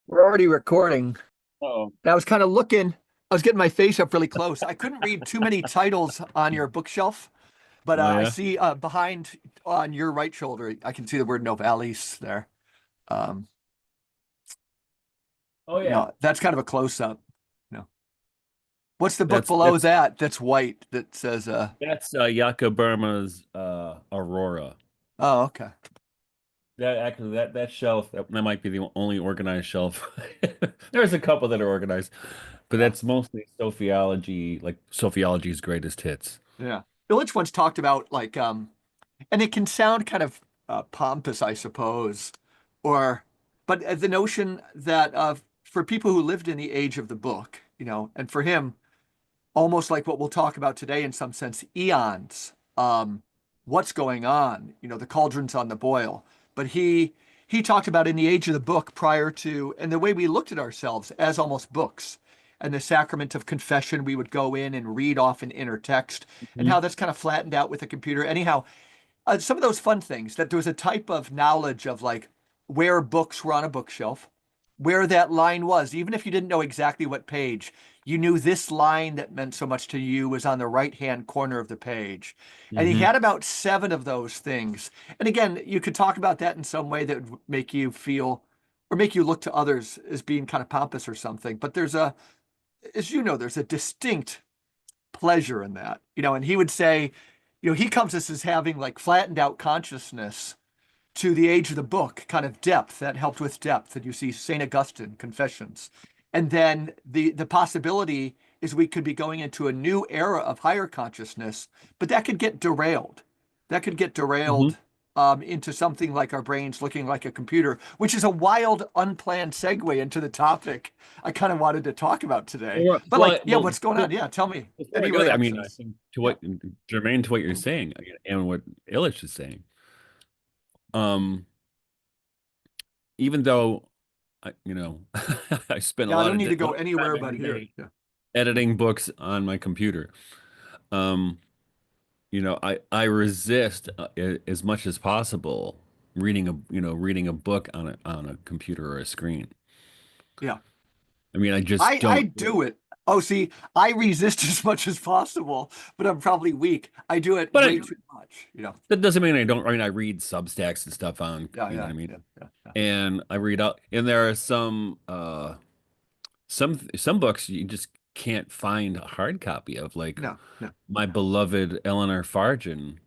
We're already recording. Oh, And I was kind of looking, I was getting my face up really close. I couldn't read too many titles on your bookshelf, but oh I yeah. see behind on your right shoulder, I can see the word Novalis there. Um, Oh yeah. that's kind of a close up. You know, what's the book That's below that's that that's white that says, that's Yaka Burma's Aurora. oh, okay. That actually that shelf that might be the only organized shelf. There's a couple that are organized, but Yeah. that's mostly Sophiology, like Sophiology's greatest hits. Yeah. Illich once talked about and it can sound kind of pompous, I suppose, or but the notion that for people who lived in the age of the book, and for him, almost like what we'll talk about today in some sense, eons, what's going on, the cauldron's on the boil. But he talked about in the age of the book prior to, and the way we looked at ourselves as almost books. And the sacrament of confession, we would go in and read off an inner text, and how Mhm. that's kind of flattened out with a computer. Anyhow, some of those fun things that there was a type of knowledge of like where books were on a bookshelf, where that line was, even if you didn't know exactly what page, you knew this line that meant so much to you was on the right hand corner of the page. And he Hmm. had about seven of those things. And again, you could talk about that in some way that would make you feel or make you look to others as being kind of pompous or something. But as you know, there's a distinct pleasure in that, and he would say, he comes to us as having like flattened out consciousness to the age of the book, kind of depth that helped with depth. And you see St. Augustine, Confessions. And then the possibility is we could be going into a new era of higher consciousness, but that could get derailed. That could get Hmm. derailed into something like our brains looking like a computer, which is a wild, unplanned segue into the topic I kind of wanted to talk about today. Well, But like, well, yeah, well, what's going on? Yeah, tell me. before I Any go there, I mean, I reactions? think to Yeah. what germane to what you're saying and what Illich is saying. Um, even though I spent a Yeah, I lot don't of need to a go lot of anywhere time but every here. day Yeah. editing books on my computer. Um, I resist as much as possible reading a book on a computer or a screen. Yeah. I mean, I just I don't. do it. Oh, see, I resist as much as possible, but I'm probably weak. I do it But way too much. that doesn't mean I don't. I mean, I read Substacks and stuff on, Yeah, you know what yeah, I mean? yeah, yeah, yeah. And I read out, and there are some books you just can't find a hard copy of, like No, no. my beloved Eleanor Fargen.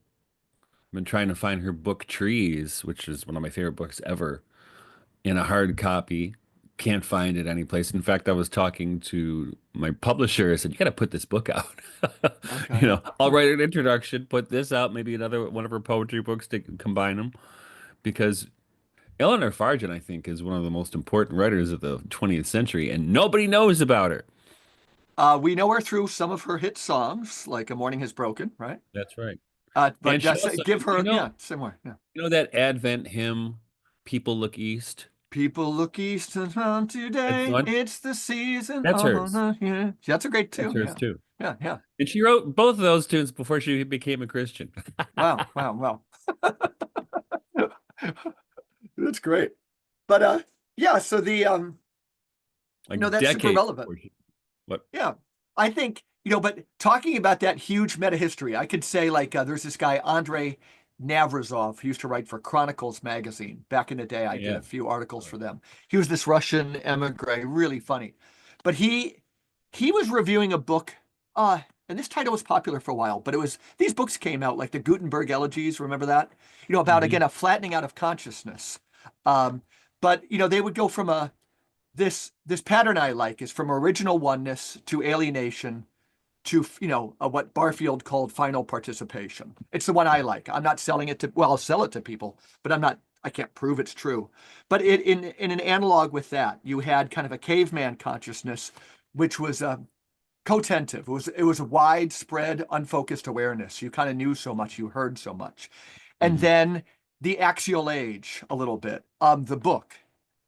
I've been trying to find her book Trees, which is one of my favorite books ever, in a hard copy. Can't find it anyplace. In fact, I was talking to my publisher. I said, "You got to put this book out." Okay. I'll Huh. write an introduction, put this out, maybe another one of her poetry books to combine them, because Eleanor Fargen, I think, is one of the most important writers of the 20th century, and nobody knows about her. We know her through some of her hit songs, like "A Morning Has Broken," right? That's right. But And she just also, give her, yeah, similar. Yeah. that Advent hymn, "People Look East." People look east and round That's the today. one. It's the season That's of hers. the year. That's a great That's tune. hers Yeah, too. yeah, yeah. And she wrote both of those tunes before she became a Christian. Wow, wow, wow. That's great. But yeah, so Like that's super decades relevant. before she. What? Yeah. I think, but talking about that huge meta history, I could say like there's this guy, Andrei Navrazov, who used to write for Chronicles magazine. Back in the day, I did Yeah. a few articles for them. He was this Russian emigre, really funny. But he was reviewing a book, and this title was popular for a while, but these books came out like the Gutenberg Elegies, remember that? About Hmm. again a flattening out of consciousness. Um, but they would go from this pattern I like is from original oneness to alienation to what Barfield called final participation. It's the one I like. I'm not selling it to well, I'll sell it to people, but I can't prove it's true. But in an analog with that, you had kind of a caveman consciousness, which was cotentive. It was a widespread, unfocused awareness. You kind of knew so much, you heard so much. And Hmm. then the axial age a little bit, the book.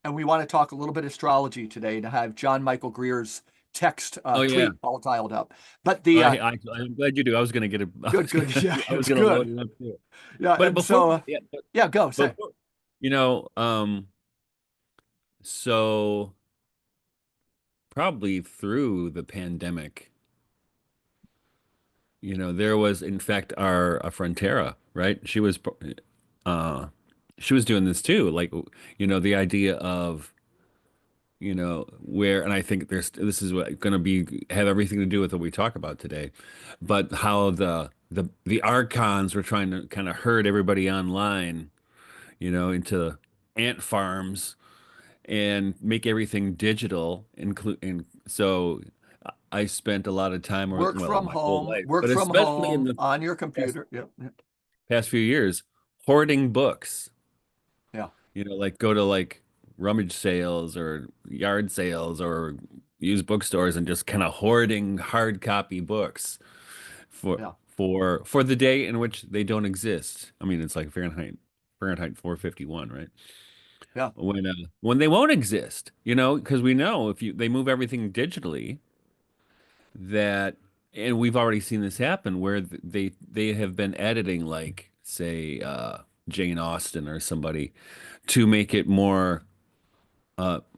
And we want to talk a little bit astrology today to have John Michael Greer's text Oh yeah. tweet all dialed up. But the I'm glad you do. I was gonna get it. good, good, yeah, I was it's gonna load good. it up too. Yeah, But and before, so yeah, yeah, go but say. before, you know, um, so. probably through the pandemic. There was, in fact, our friend Tara, right? Uh, she was doing this too. Like, the idea of, where, and I think this is what going to be have everything to do with what we talk about today, but how the archons were trying to kind of herd everybody online, into ant farms and make everything digital, and so I spent a lot of time, or well, my whole life, Work but from especially in home the on your past, computer. Yep. Yep. past few years, hoarding books. Yeah. Like go to like rummage sales or yard sales or used bookstores and just kind of hoarding hard copy books for Yeah. for the day in which they don't exist. I mean, it's like Fahrenheit 451, right? Yeah. When they won't exist, because we know if they move everything digitally, that, and we've already seen this happen where they have been editing, like say Jane Austen or somebody, to make it more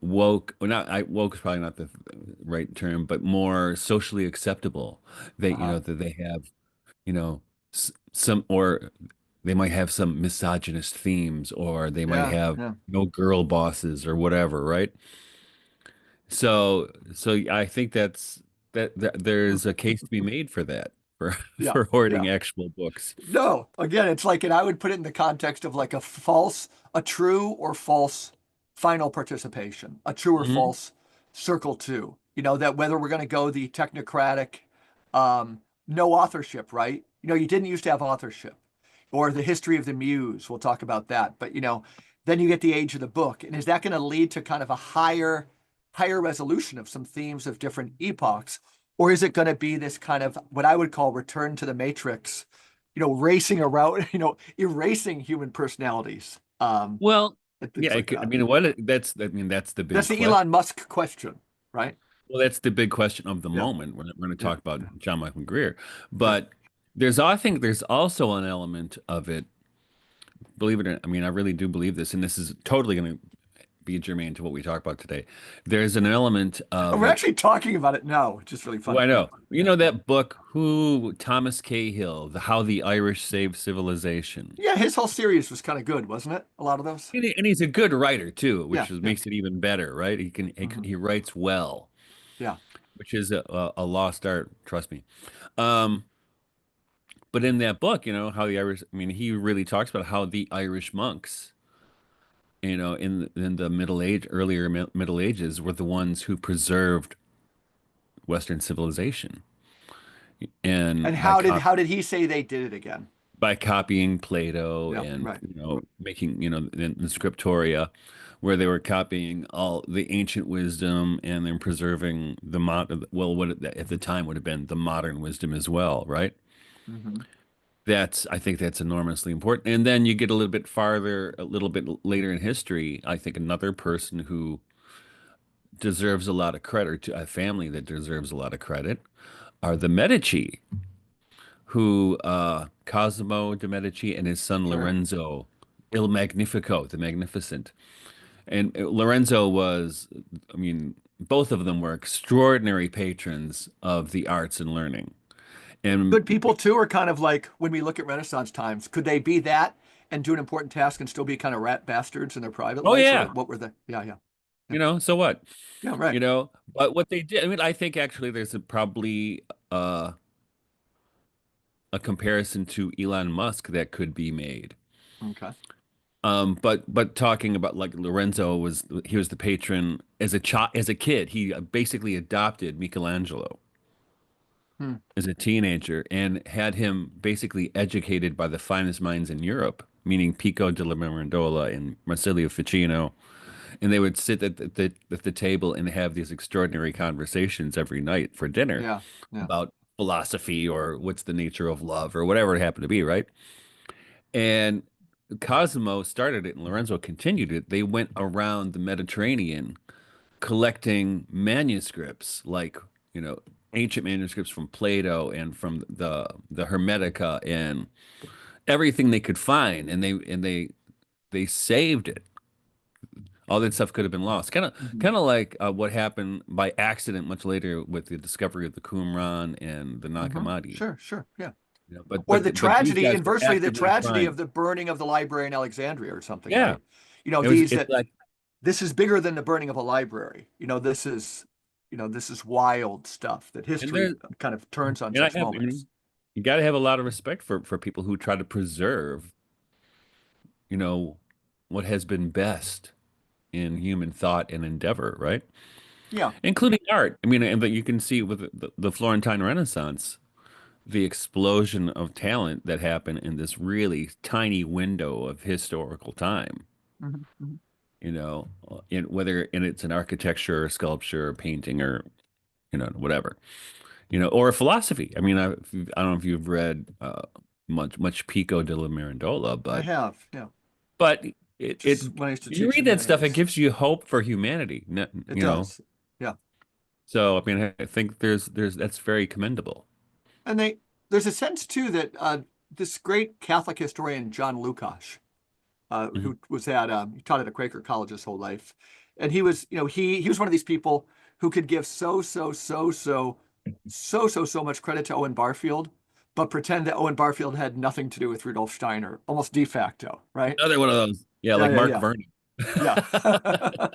woke, or not, woke is probably not the right term, but more socially acceptable. Uh-huh. That they have, some, or they might have some misogynist themes, or they might Yeah. have Yeah. no girl bosses or whatever, right? So I think that there's a case to be made for that, for Yeah. for Yeah. hoarding actual books. No, again, it's like, and I would put it in the context of like a true or false final participation, a true or Hmm. false circle two. That whether we're going to go the technocratic, no authorship, right? You didn't used to have authorship, or the history of the muse. We'll talk about that. But then you get the age of the book, and is that going to lead to kind of a higher resolution of some themes of different epochs? Or is it going to be this kind of what I would call return to the matrix, racing around, erasing human personalities? Well, And things yeah, like I that. mean, that's the That's big the question. Elon Musk question, right? Well, that's the big question of the Yeah, moment. We're going to yeah, talk about yeah, John Michael Greer, yeah. but I think there's also an element of it. Believe it or not, I mean, I really do believe this, and this is totally going to be germane to what we talk about today. There's an element And of we're it. actually talking about it now, which is really Well, funny. I Yeah, know. You yeah, know yeah. that book, who Thomas Cahill, How the Irish Saved Civilization. Yeah, his whole series was kind of good, wasn't it? A lot of those. And he's a good writer too, Yeah, yeah. makes it even better, right? Hmm. He writes well, Yeah. which is a lost art, trust me. Um, but in that book, how the Irish, I mean, he really talks about how the Irish monks, in the Middle Ages, were the ones who preserved Western civilization, And and how did he say they did it again? by copying Plato, Yeah, and right. making, the Scriptoria, where they were copying all the ancient wisdom and then preserving what at the time would have been the modern wisdom as well, right? Hmm. I think that's enormously important. And then you get a little bit farther, a little bit later in history, I think another person who deserves a lot of credit, to a family that deserves a lot of credit, are the Medici, who Cosimo de' Medici and his son Sure. Lorenzo, Il Magnifico, the Magnificent. And Lorenzo was, I mean, both of them were extraordinary patrons of the arts and learning. And Good people too, or kind of like when we look at Renaissance times, could they be that and do an important task and still be kind of rat bastards in their private oh life? Or yeah, what were the? Yeah, yeah, yeah, so what? yeah. Right. But what they did, I mean, I think actually there's probably a comparison to Elon Musk that could be made. Okay. But talking about, like, Lorenzo, he was the patron as a kid. He basically adopted Michelangelo Hmm. as a teenager and had him basically educated by the finest minds in Europe, meaning Pico della Mirandola and Marsilio Ficino. And they would sit at the table and have these extraordinary conversations every night for dinner Yeah, yeah. about philosophy or what's the nature of love or whatever it happened to be, right? And Cosimo started it and Lorenzo continued it. They went around the Mediterranean collecting manuscripts, like, you know, ancient manuscripts from Plato and from the Hermetica and everything they could find, and they saved it all that stuff could have been lost. Kind of, Mhm. kind of like what happened by accident much later with the discovery of the Qumran and the Nag Hammadi. Sure, sure, yeah. You know, Or the but these tragedy, guys were inversely, the actively tragedy of trying. the burning of the library in Alexandria or something, Yeah, right? You know, it was. these It's that like, this is bigger than the burning of a library. This is wild stuff that and history there, kind of turns on and I such have. I moments. mean, you got to have a lot of respect for people who try to preserve, you know, what has been best in human thought and endeavor, right? Yeah. Including art. I mean, and that you can see with the Florentine Renaissance, the explosion of talent that happened in this really tiny window of historical time, Mhm, mhm. in whether and it's an architecture or sculpture or painting or, whatever, or philosophy. I mean, I don't know if you've read much Pico de la Mirandola, I but have, yeah. but it it Just when I used to you teach read that stuff, it humanities. gives you hope for humanity, It does. Yeah. So I mean, I think there's that's very commendable. And there's a sense too that this great Catholic historian, John Lukács, Mhm. who was he taught at a Quaker college his whole life. And he was, he was one of these people who could give so much credit to Owen Barfield, but pretend that Owen Barfield had nothing to do with Rudolf Steiner, almost de facto, right? Another one of those. Yeah, Yeah, like yeah, Mark yeah. Verney. Yeah.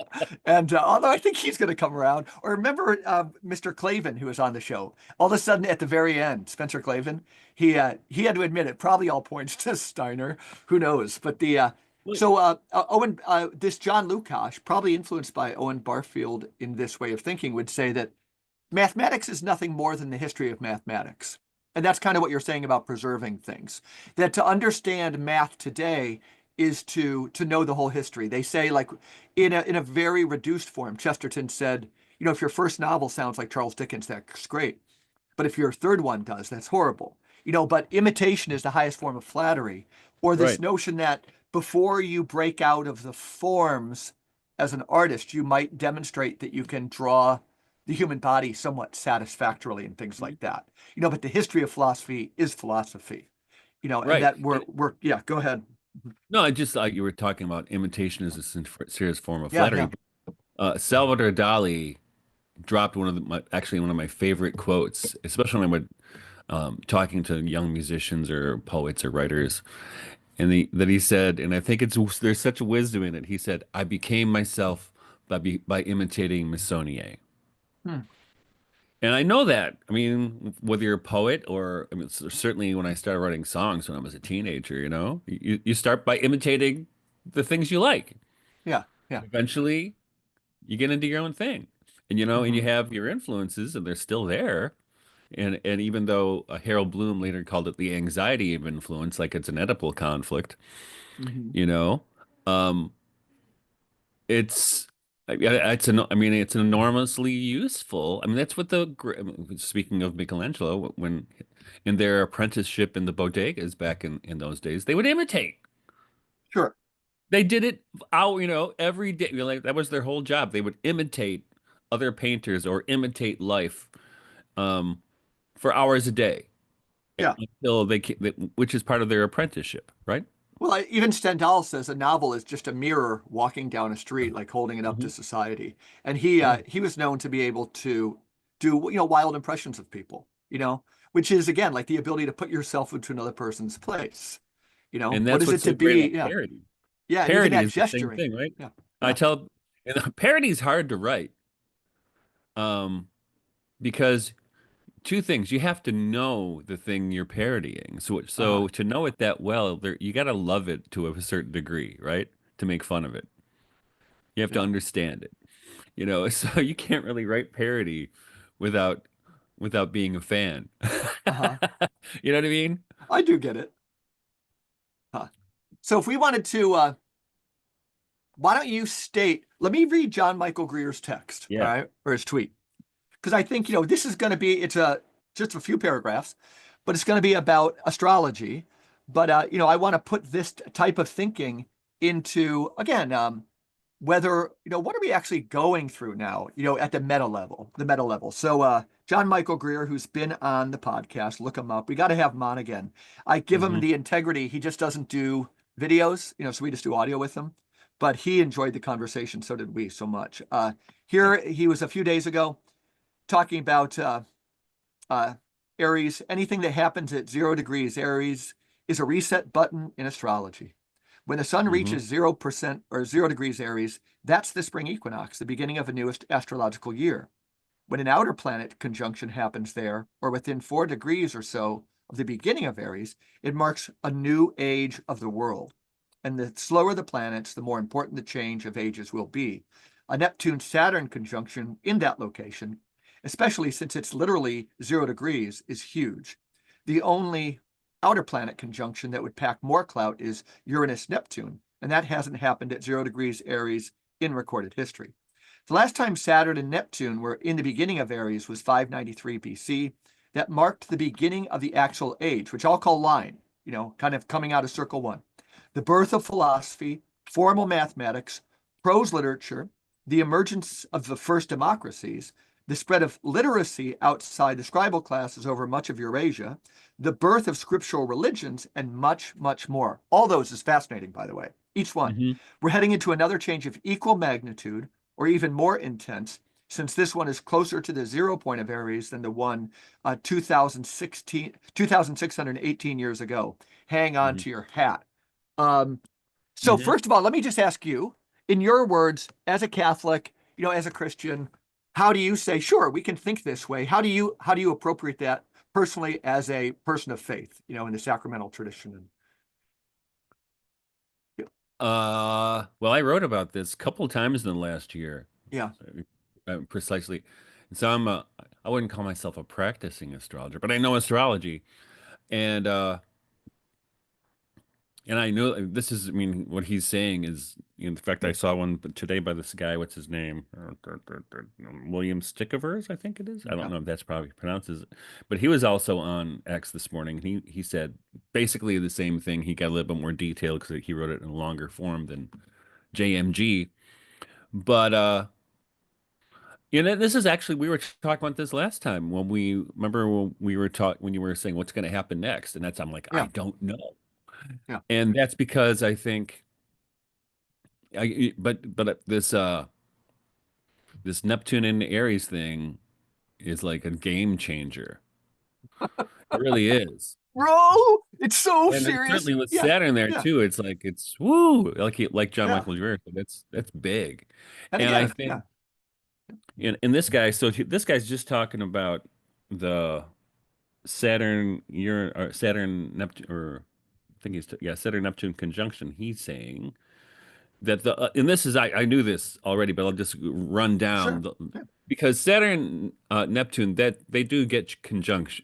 And although I think he's going to come around, or remember Mr. Clavin, who was on the show, all of a sudden at the very end, Spencer Clavin, he had to admit it probably all points to Steiner. Who knows? But Wait. Owen, this John Lukács, probably influenced by Owen Barfield in this way of thinking, would say that mathematics is nothing more than the history of mathematics. And that's kind of what you're saying about preserving things. That to understand math today is to know the whole history. They say, like, in a very reduced form, Chesterton said, if your first novel sounds like Charles Dickens, that's great. But if your third one does, that's horrible. But imitation is the highest form of flattery, or this Right. notion that before you break out of the forms as an artist, you might demonstrate that you can draw the human body somewhat satisfactorily and things Mhm. like that. But the history of philosophy is philosophy, and Right. that we're yeah, go ahead. No, I just thought you were talking about imitation as a serious form of Yeah, flattery. yeah. Salvador Dali dropped actually one of my favorite quotes, especially when I'm talking to young musicians or poets or writers, and that he said, and I think there's such a wisdom in it. He said, "I became myself by imitating Missonier." Hmm. And I know that. I mean, whether you're a poet or, I mean, certainly when I started writing songs when I was a teenager, you start by imitating the things you like. Yeah, yeah. Eventually, you get into your own thing, and you Hmm. have your influences, and they're still there. And even though Harold Bloom later called it the anxiety of influence, like it's an Oedipal conflict, Hmm. you know, um, it's I mean it's enormously useful. I mean that's what speaking of Michelangelo, when in their apprenticeship in the bodegas back in those days, they would imitate. Sure. They did it out, every day. Like that was their whole job. They would imitate other painters or imitate life um, for hours a day Yeah. until which is part of their apprenticeship, right? Well, even Stendhal says a novel is just a mirror walking down a street, like holding it up Mhm. to society. And Yeah. he was known to be able to do, wild impressions of people, which is again like the ability to put yourself into another person's place. And What that's is what's it to so great be? about Yeah. parody. Yeah. And even Parody that is the same gesturing. thing, right? Yeah. I Yeah. tell parody is hard to write um, because two things. You have to know the thing you're parodying. Uh-huh. So to know it that well, you got to love it to a certain degree, right? To make fun of it. You have to Yeah. understand it. So you can't really write parody without being a fan. Uh-huh. You know what I mean? I do get it. Huh. So if we wanted to, why don't you state, let me read John Michael Greer's text, all Yeah. right, or his tweet. Because I think, this is going to be, it's just a few paragraphs, but it's going to be about astrology. But, I want to put this type of thinking into, again, whether, what are we actually going through now, at the meta level. So, John Michael Greer, who's been on the podcast, look him up. We got to have him on again. I give him Hmm. the integrity. He just doesn't do videos, so we just do audio with him. but he enjoyed the conversation. So did we so much. Yeah. Here he was a few days ago talking about uh, Aries. Anything that happens at 0 degrees Aries is a reset button in astrology. When the sun Hmm. reaches 0% or 0 degrees Aries, that's the spring equinox, the beginning of a new astrological year. When an outer planet conjunction happens there, or within 4 degrees or so of the beginning of Aries, it marks a new age of the world. And the slower the planets, the more important the change of ages will be. A Neptune Saturn conjunction in that location, especially since it's literally 0 degrees, is huge. The only outer planet conjunction that would pack more clout is Uranus Neptune, and that hasn't happened at 0 degrees Aries in recorded history. The last time Saturn and Neptune were in the beginning of Aries was 593 BC. That marked the beginning of the actual age, which I'll call line, kind of coming out of circle one. The birth of philosophy, formal mathematics, prose literature, the emergence of the first democracies, the spread of literacy outside the scribal classes over much of Eurasia, the birth of scriptural religions, and much, much more. All those is fascinating, by the way, each one. Hmm. We're heading into another change of equal magnitude or even more intense, since this one is closer to the 0 point of Aries than the one 2,618 years ago. Hang on Hmm. to your hat. Um, so Hmm. first of all, let me just ask you, in your words, as a Catholic, as a Christian, how do you say, sure, we can think this way? How do you appropriate that personally as a person of faith, in the sacramental tradition? And Well, I wrote about this a couple times in the last year, yeah, precisely. And so I wouldn't call myself a practicing astrologer, but I know astrology. And I know this is, I mean, what he's saying is, in fact, I saw one today by this guy, what's his name? William Stickovers, I think it is. I don't yeah. know if that's probably pronounces it, but he was also on X this morning. He said basically the same thing. He got a little bit more detail because he wrote it in longer form than JMG. But this is actually we were talking about this last time when we remember when we were talking when you were saying what's going to happen next, and I'm like, I Yeah, don't know. yeah. And that's because I think but this Neptune and Aries thing is like a game changer. It really is. Bro, it's so And then serious. certainly with Yeah, Saturn there yeah, too, it's like it's woo, like John yeah. Michael Jr. That's big. And And I again, think yeah, in this guy, this guy's just talking about the Saturn Neptune or I think Saturn Neptune conjunction. He's saying that and this is I knew this already, but I'll just run down sure. Yeah. because Saturn Neptune that they do get conjunction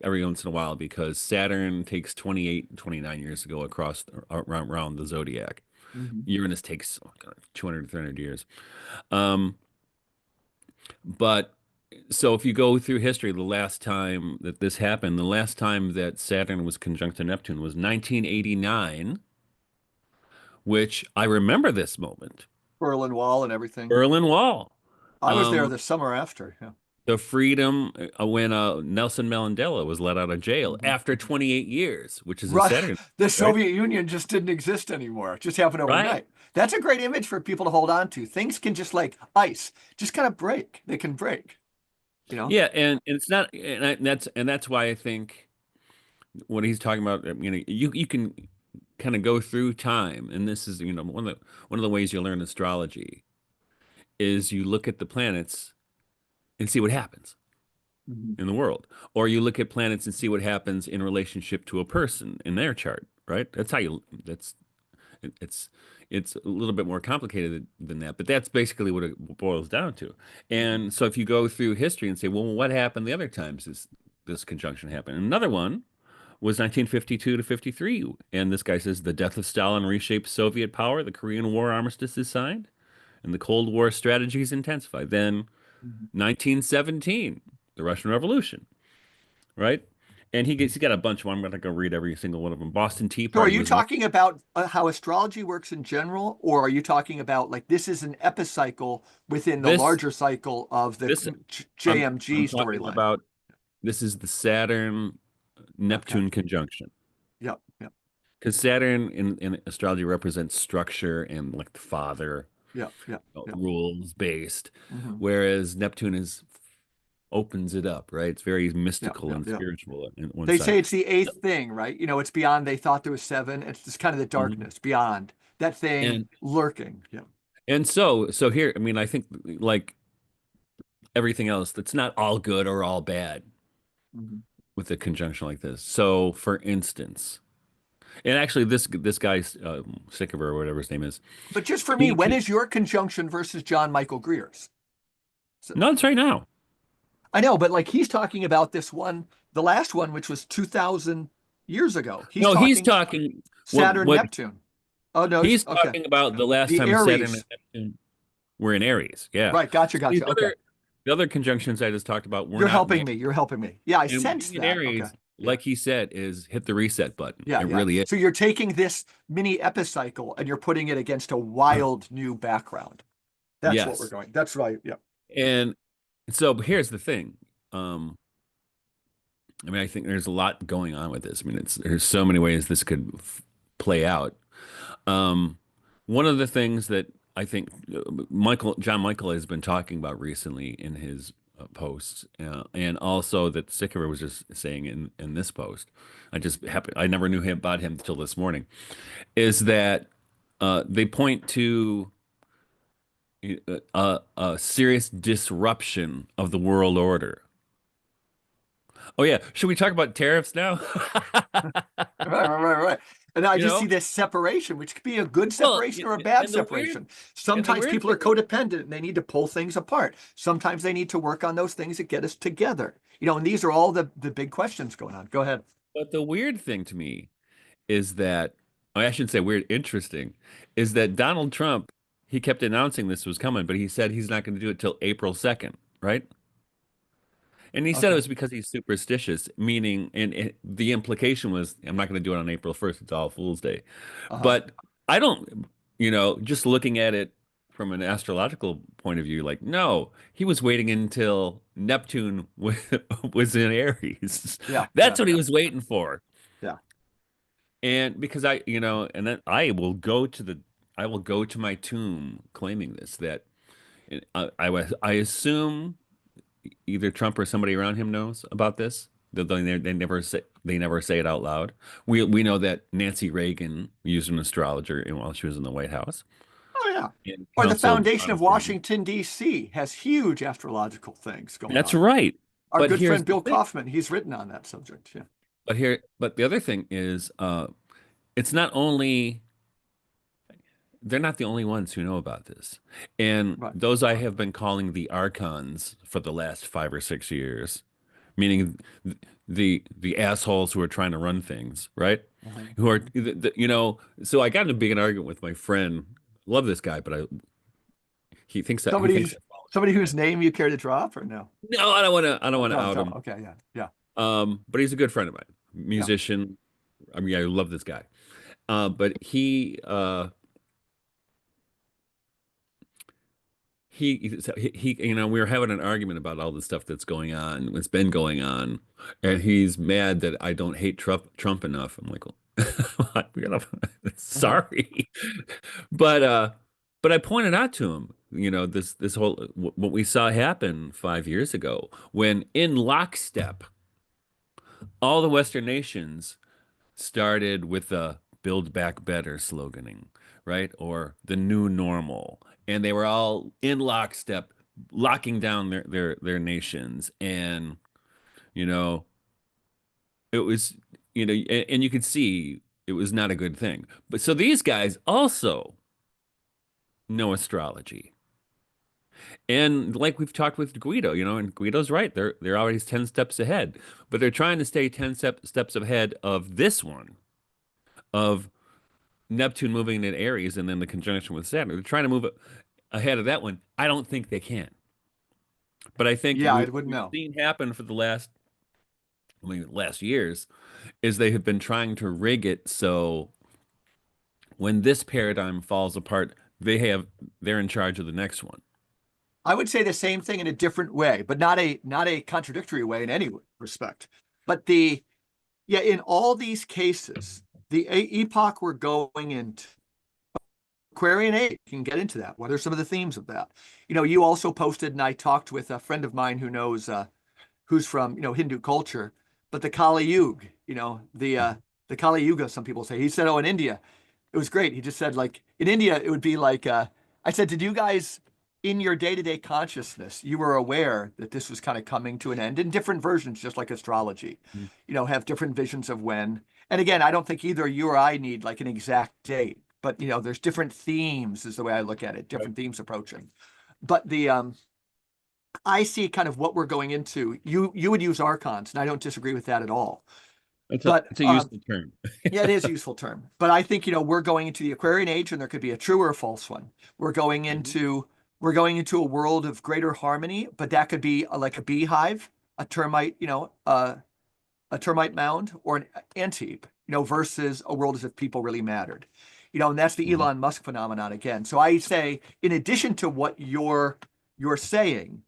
every once in a while because Saturn takes 28 and 29 years to go across around the zodiac. Mhm. Uranus takes 200 300 years. Um, but so if you go through history, the last time that this happened, the last time that Saturn was conjunct to Neptune was 1989, which I remember this moment. Berlin Wall and everything. Berlin Wall. I was there Um, the summer after. Yeah. the freedom when Nelson Mandela was let out of jail Mhm. after 28 years, which is a Right. Saturn, The right? Soviet Union just didn't exist anymore. It just happened Right. overnight. That's a great image for people to hold on to. Things can just like ice, just kind of break. They can break, you know? Yeah, and it's not, and that's why I think what he's talking about, you can kind of go through time, and this is, one of the ways you learn astrology is you look at the planets and see what happens Mhm. in the world, or you look at planets and see what happens in relationship to a person in their chart, right? It's it's a little bit more complicated than that, but that's basically what it boils down to. Mhm. And so if you go through history and say, well, what happened the other times this conjunction happened? Another one was 1952 to 53. And this guy says the death of Stalin reshaped Soviet power, the Korean War armistice is signed, and the Cold War strategies intensified. Then Mhm. 1917, the Russian Revolution, right? And he's got a bunch of them. I'm going to go read every single one of them. Boston Tea So are Party you was one. talking about how astrology works in general, or are you talking about like this is an epicycle within the This larger cycle of the this JMG I'm talking storyline? about. This is the Saturn Okay. Neptune conjunction. Yep. Yep. because Saturn in astrology represents structure and like the father, Yeah, yeah, yeah. rules based, Hmm. whereas Neptune is opens it up, right? It's very Yeah, mystical yeah, and yeah. spiritual in one They side. say it's the eighth thing, right? It's beyond. They thought there was seven. It's just kind of the Mhm. darkness beyond that thing And lurking. Yeah. so here, I mean, I think like everything else, that's not all good or all bad Hmm. with a conjunction like this. So, for instance, and actually, this guy's Sikiver or whatever his name is, But just for me, he when can, is your conjunction versus John Michael Greer's? So, no, it's right now. I know, but like he's talking about this one, the last one, which was 2,000 years ago. He's No, he's talking talking Saturn, what Neptune. Oh no, he's okay. talking about the last The time Saturn Aries. and Neptune were in Aries. Yeah. Right. Gotcha. So these Gotcha. Okay. the other conjunctions I just talked about were You're not in helping Aries. me. You're helping me. Yeah, I And sense being in that. Okay. Aries, Yeah. like he said, is hit the reset button. Yeah. It Yeah. really is. So you're taking this mini epicycle and you're putting it against a wild new background. That's what we're Yes. going. That's right. Yeah. And so but here's the thing. Um, I mean, I think there's a lot going on with this. I mean, there's so many ways this could play out. Um, one of the things that I think John Michael has been talking about recently in his posts, and also that Sikiver was just saying in this post, I never knew about him until this morning, is that they point to a serious disruption of the world order. Oh yeah, should we talk about tariffs now? Right, right, right, right. And I You just see know, this separation, which could be a good well, separation or a bad and the weird separation. and the Sometimes weird people are thing. codependent and they need to pull things apart. Sometimes they need to work on those things that get us together. And these are all the big questions going on. Go ahead. But the weird thing to me is that, I shouldn't say weird, interesting, is that Donald Trump, he kept announcing this was coming, but he said he's not going to do it till April 2nd, right? And he said it Okay. was because he's superstitious, meaning, and the implication was, I'm not going to do it on April 1st, it's All Fool's Day. Uh-huh. But I don't, just looking at it from an astrological point of view, like, no, he was waiting until Neptune was in Aries. Yeah, That's yeah, what he yeah, was waiting for. yeah. And because and then I will go to my tomb claiming this, that I assume either Trump or somebody around him knows about this. They never say it out loud. We know that Nancy Reagan used an astrologer while she was in the White House Oh, yeah. and Or the counseled foundation of Ronald Reagan. Washington, D.C. has huge astrological things going That's on. right. Our But good here's friend the Bill thing. Kaufman, he's written on that subject. Yeah. But the other thing is, it's not only they're not the only ones who know about this. And Right. those I have been calling the archons for the last 5 or 6 years, meaning the assholes who are trying to run things, right? Mhm, Who are, mhm. so I got in a big argument with my friend. Love this guy, but he thinks Somebody, I follow somebody him. whose name you care to drop or no? No, I don't want to Don't, out don't. him. Okay. Yeah. Yeah. But he's a good friend of mine, Yeah. musician. I mean, I love this guy. But we were having an argument about all the stuff that's going on, what's been going on, and he's mad that I don't hate Trump enough. I'm like, well, Uh-huh. sorry, but but I pointed out to him, this whole what we saw happen 5 years ago when in lockstep, all the Western nations started with the Build Back Better sloganing, right? Or the new normal. And they were all in lockstep, locking down their nations. And, you know, it was, and you could see it was not a good thing. But so these guys also know astrology. And like we've talked with Guido, and Guido's right. They're always 10 steps ahead, but they're trying to stay 10 steps ahead of this one, of Neptune moving in Aries and then the conjunction with Saturn. They're trying to move ahead of that one. I don't think they can. But I think Yeah. I what wouldn't we've know. seen happen for last years is they have been trying to rig it so when this paradigm falls apart, they're in charge of the next one. I would say the same thing in a different way, but not a contradictory way in any respect. But yeah, in all these cases, the epoch we're going into, Aquarian age, you can get into that. What are some of the themes of that? You also posted, and I talked with a friend of mine who knows who's from Hindu culture, but the Kali Yuga, the Kali Yuga, some people say. He said, oh, in India, it was great. He just said, like, in India, it would be like, I said, did you guys, in your day-to-day consciousness, you were aware that this was kind of coming to an end in different versions, just like astrology, Mhm. have different visions of when. And again, I don't think either you or I need like an exact date, but there's different themes is the way I look at it, Right. different themes approaching. But I see kind of what we're going into. You would use archons, and I don't disagree with that at all. But It's a useful term. yeah, it is a useful term. But I think, we're going into the Aquarian age, and there could be a true or a false one. We're going Mhm. into we're going into a world of greater harmony, but that could be like a beehive, a termite, a termite mound, or an ant heap, versus a world as if people really mattered. And that's the Mhm. Elon Musk phenomenon again. So I say, in addition to what you're saying,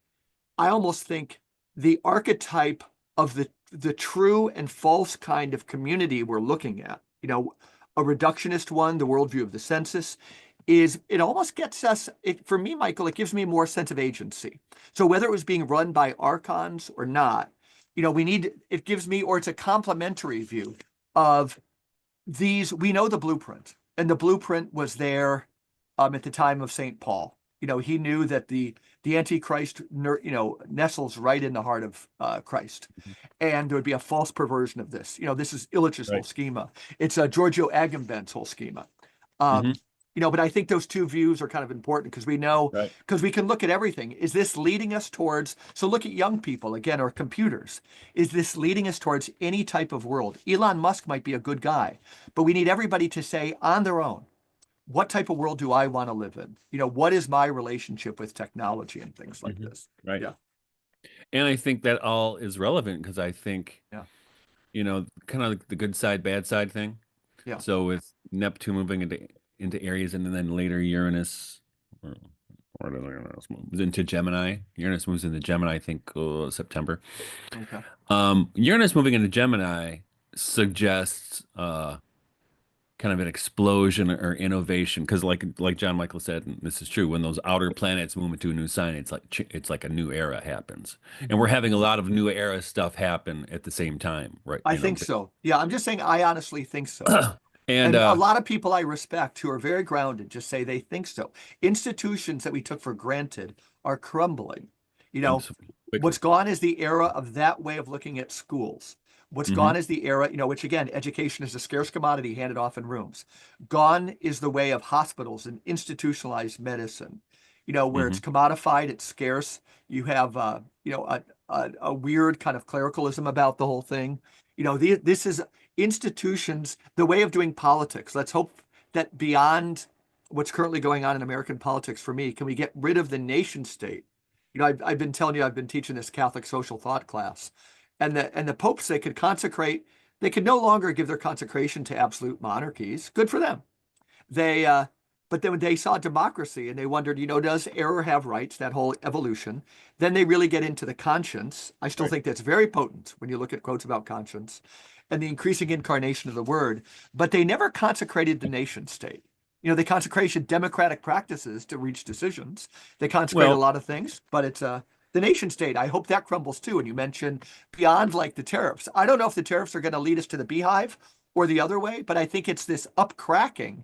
I almost think the archetype of the true and false kind of community we're looking at, a reductionist one, the worldview of the census, is it almost gets us, for me, Michael, it gives me more sense of agency. So whether it was being run by archons or not, it gives me, or it's a complementary view of we know the blueprint, and the blueprint was there at the time of St. Paul. He knew that the Antichrist, nestles right in the heart of Christ, and there would be a false perversion of this. This is Illich's whole Right. schema. It's Giorgio Agamben's whole schema. Hmm. Um, but I think those two views are kind of important because we know, Right. because we can look at everything. Is this leading us towards, so look at young people again, or computers. Is this leading us towards any type of world? Elon Musk might be a good guy, but we need everybody to say on their own, what type of world do I want to live in? What is my relationship with technology and things like Hmm. this? Right. Yeah, And I think that all is relevant because I think, yeah, kind of like the good side, bad side thing. yeah. So with Neptune moving into Aries and then later Uranus or, or Uranus moves into Gemini. Uranus moves into Gemini, I think, September. Okay. Uranus moving into Gemini suggests kind of an explosion or innovation because like John Michael said, and this is true, when those outer planets move into a new sign, it's like a new era happens. And we're Mhm. having a lot of new era stuff happen at the same time, right? I think so. Yeah, I'm just saying, I honestly think so. And And a lot of people I respect who are very grounded just say they think so. Institutions that we took for granted are crumbling. You and know, so what's quickly. gone is the era of that way of looking at schools. What's Hmm. gone is the era, which again, education is a scarce commodity handed off in rooms. Gone is the way of hospitals and institutionalized medicine, where Hmm. it's commodified, it's scarce. You have, a weird kind of clericalism about the whole thing. This is institutions, the way of doing politics. Let's hope that beyond what's currently going on in American politics, for me, can we get rid of the nation state? I've been telling you, I've been teaching this Catholic social thought class, and the popes, they could consecrate. They could no longer give their consecration to absolute monarchies. Good for them. They, but then when they saw democracy and they wondered, does error have rights? That whole evolution. Then they really get into the conscience. I still Right. think that's very potent when you look at quotes about conscience and the increasing incarnation of the word. But they never consecrated the nation state. They consecrated democratic practices to reach decisions. They consecrate a Well, lot of things, but it's the nation state. I hope that crumbles too. And you mentioned beyond like the tariffs. I don't know if the tariffs are going to lead us to the beehive or the other way, but I think it's this upcracking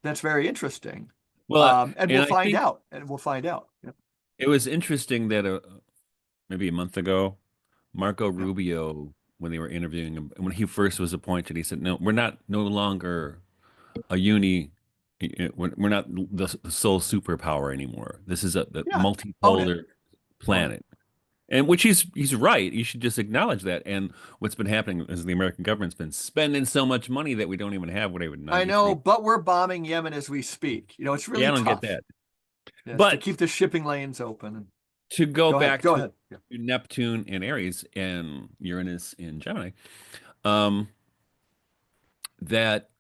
that's very interesting. well, And we'll and I find think out. And we'll find out. Yeah. it was interesting that maybe a month ago, Marco Yeah. Rubio, when they were interviewing him, when he first was appointed, he said, "No, we're not no longer a we're not the sole superpower anymore. This is a the Yeah. Own it. multipolar Own it. planet." And which he's right. You should just acknowledge that. And what's been happening is the American government's been spending so much money that we don't even have what it would I used to know, be. but we're bombing Yemen as we speak. It's Yeah, really I don't get tough. that. Yes, to But keep the shipping lanes open. to go Go ahead. back Go to ahead. Yeah. Neptune and Aries and Uranus in Gemini, um, that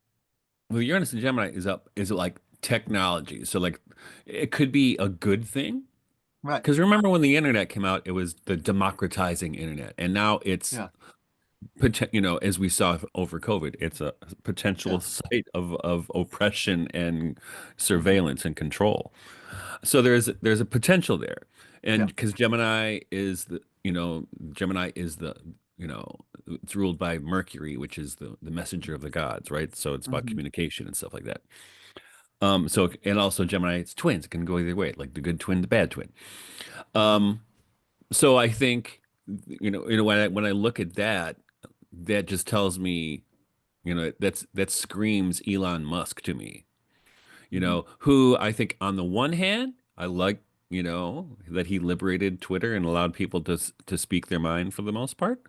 well, Uranus in Gemini is like technology. So like it could be a good thing. Right. Because remember when the internet came out, it was the democratizing internet. And now it's Yeah. as we saw over COVID, it's a Yeah. potential site of oppression and Hmm. surveillance and control. So there's a potential there, and Yeah. because Gemini is the you know it's ruled by Mercury, which is the messenger of the gods, right? So it's about Hmm. communication and stuff like that. So and also Gemini, it's twins. It can go either way, like the good twin, the bad twin. Hmm. Um, so I think when I look at that, that just tells me, that screams Elon Musk to me. Hmm. Who I think on the one hand, I like, that he liberated Twitter and allowed people to speak their mind for the most part.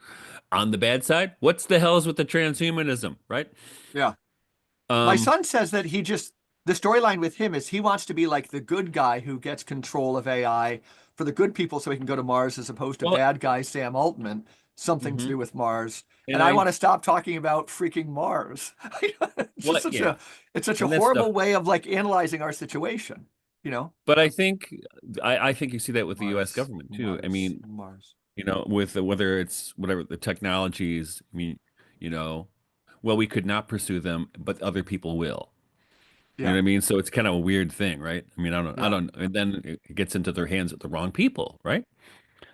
On the bad side, what's the hell's with the transhumanism, right? Yeah. My Um, son says that the storyline with him is he wants to be like the good guy who gets control of AI for the good people so he can go to Mars as opposed to well, bad guy Sam Altman, something to mhm. do with Mars. And And I want to stop talking about freaking Mars. It's just what, such yeah, a and that's horrible stuff. way of like analyzing our situation, you know? But I think you see that with the U.S. Mars, government too. I Mars, mean, Mars. with whether it's whatever the technologies. I mean, you know, well, we could not pursue them, but other people will. You know Yeah, what I mean? So it's kind of a weird thing, right? I mean, I yeah. don't, and then it gets into their hands with the wrong people, right?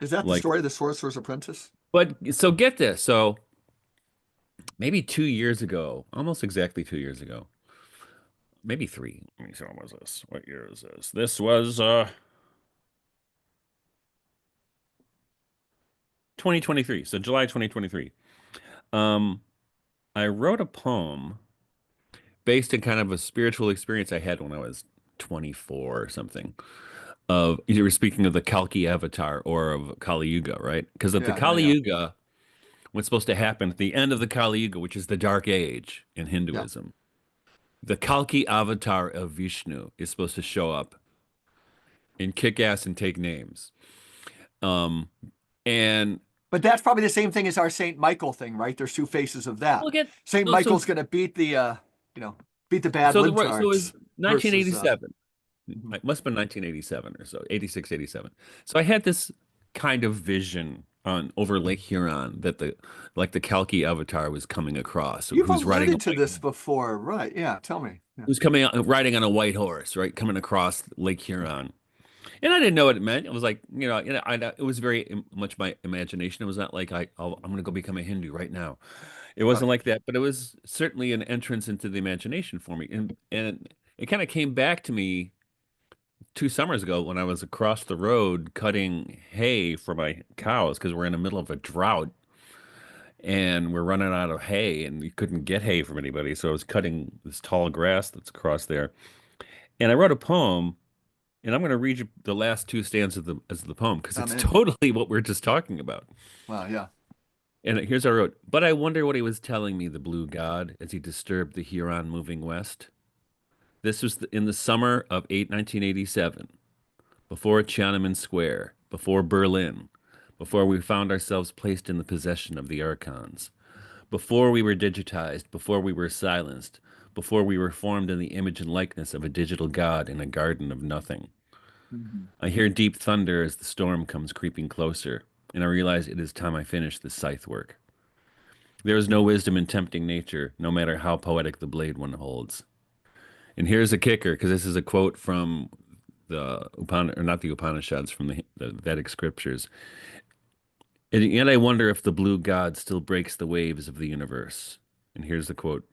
Is that the Like, story of the Sorcerer's Apprentice? but so get this. So maybe 2 years ago, almost exactly 2 years ago, maybe three. Let me see, when was this? What year is this? This was 2023. So July 2023. Um, I wrote a poem based in kind of a spiritual experience I had when I was 24 or something. Of you were speaking of the Kalki avatar or of Kali Yuga, right? Because of the Yeah, yeah, Kali yeah, Yuga, what's supposed to happen at the end of the Kali Yuga, which is the Dark Age in yeah. Hinduism, the Kalki avatar of Vishnu is supposed to show up and kick ass and take names. Um, and But that's probably the same thing as our Saint Michael thing, right? There's two faces of that. we'll get Saint so so Michael's going to beat you know, beat the bad so it was libtards versus 1987. mhm. It must have been 1987 or so, 86, 87. So I had this kind of vision on over Lake Huron that the Kalki avatar was coming across, You've who's riding a alluded to this before, right? Yeah, tell me. Yeah. who's coming out riding on a white horse, right? Coming across Lake Huron. And I didn't know what it meant. It was like, it was very much my imagination. It was not like I'm going to go become a Hindu right now. It Right. wasn't like that, but it was certainly an entrance into the imagination for me. And it kind of came back to me 2 summers ago when I was across the road cutting hay for my cows because we're in the middle of a drought and we're running out of hay and we couldn't get hay from anybody. So I was cutting this tall grass that's across there. And I wrote a poem, and I'm going to read you the last two stanzas of the poem because I'm it's in. totally what we're just talking about. Wow, yeah. And here's what I wrote. But I wonder what he was telling me, the blue god, as he disturbed the Huron moving west. This was in the summer of 1987. Before Tiananmen Square, before Berlin, before we found ourselves placed in the possession of the archons, before we were digitized, before we were silenced, before we were formed in the image and likeness of a digital god in a garden of nothing. Mhm. I hear deep thunder as the storm comes creeping closer, and I realize it is time I finish the scythe work. There is no wisdom in tempting nature, no matter how poetic the blade one holds. And here's a kicker, because this is a quote from or not the Upanishads, from the Vedic scriptures. And yet I wonder if the blue god still breaks the waves of the universe. And here's the quote.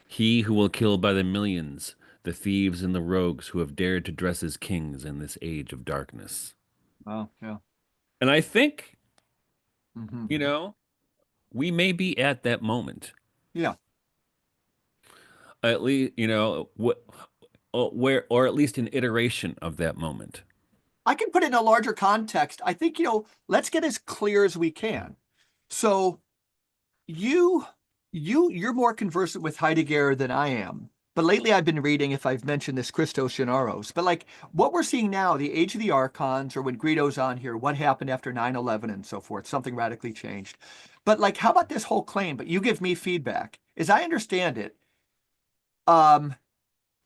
He who will kill by the millions the thieves and the rogues who have dared to dress as kings in this age of darkness. Wow, yeah. And I think, Hmm. you know, we may be at that moment. Yeah. At least, where, or at least an iteration of that moment. I can put it in a larger context. I think, let's get as clear as we can. So you you're more conversant with Heidegger than I am. But lately I've been reading, if I've mentioned this, Christos Sonaros. But like what we're seeing now, the age of the archons, or when Guido's on here, what happened after 9/11 and so forth, something radically changed. But like, how about this whole claim? But you give me feedback. As I understand it, um,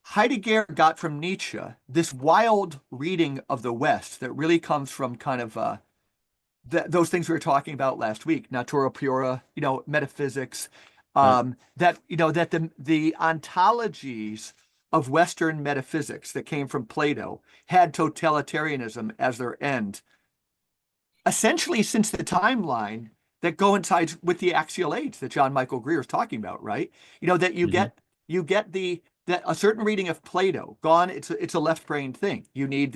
Heidegger got from Nietzsche this wild reading of the West that really comes from kind of those things we were talking about last week, natura pura, metaphysics, Right. that that the ontologies of Western metaphysics that came from Plato had totalitarianism as their end, essentially since the timeline that coincides with the axial age that John Michael Greer is talking about, right? That Hmm. you get the that a certain reading of Plato gone. It's a left brain thing. You need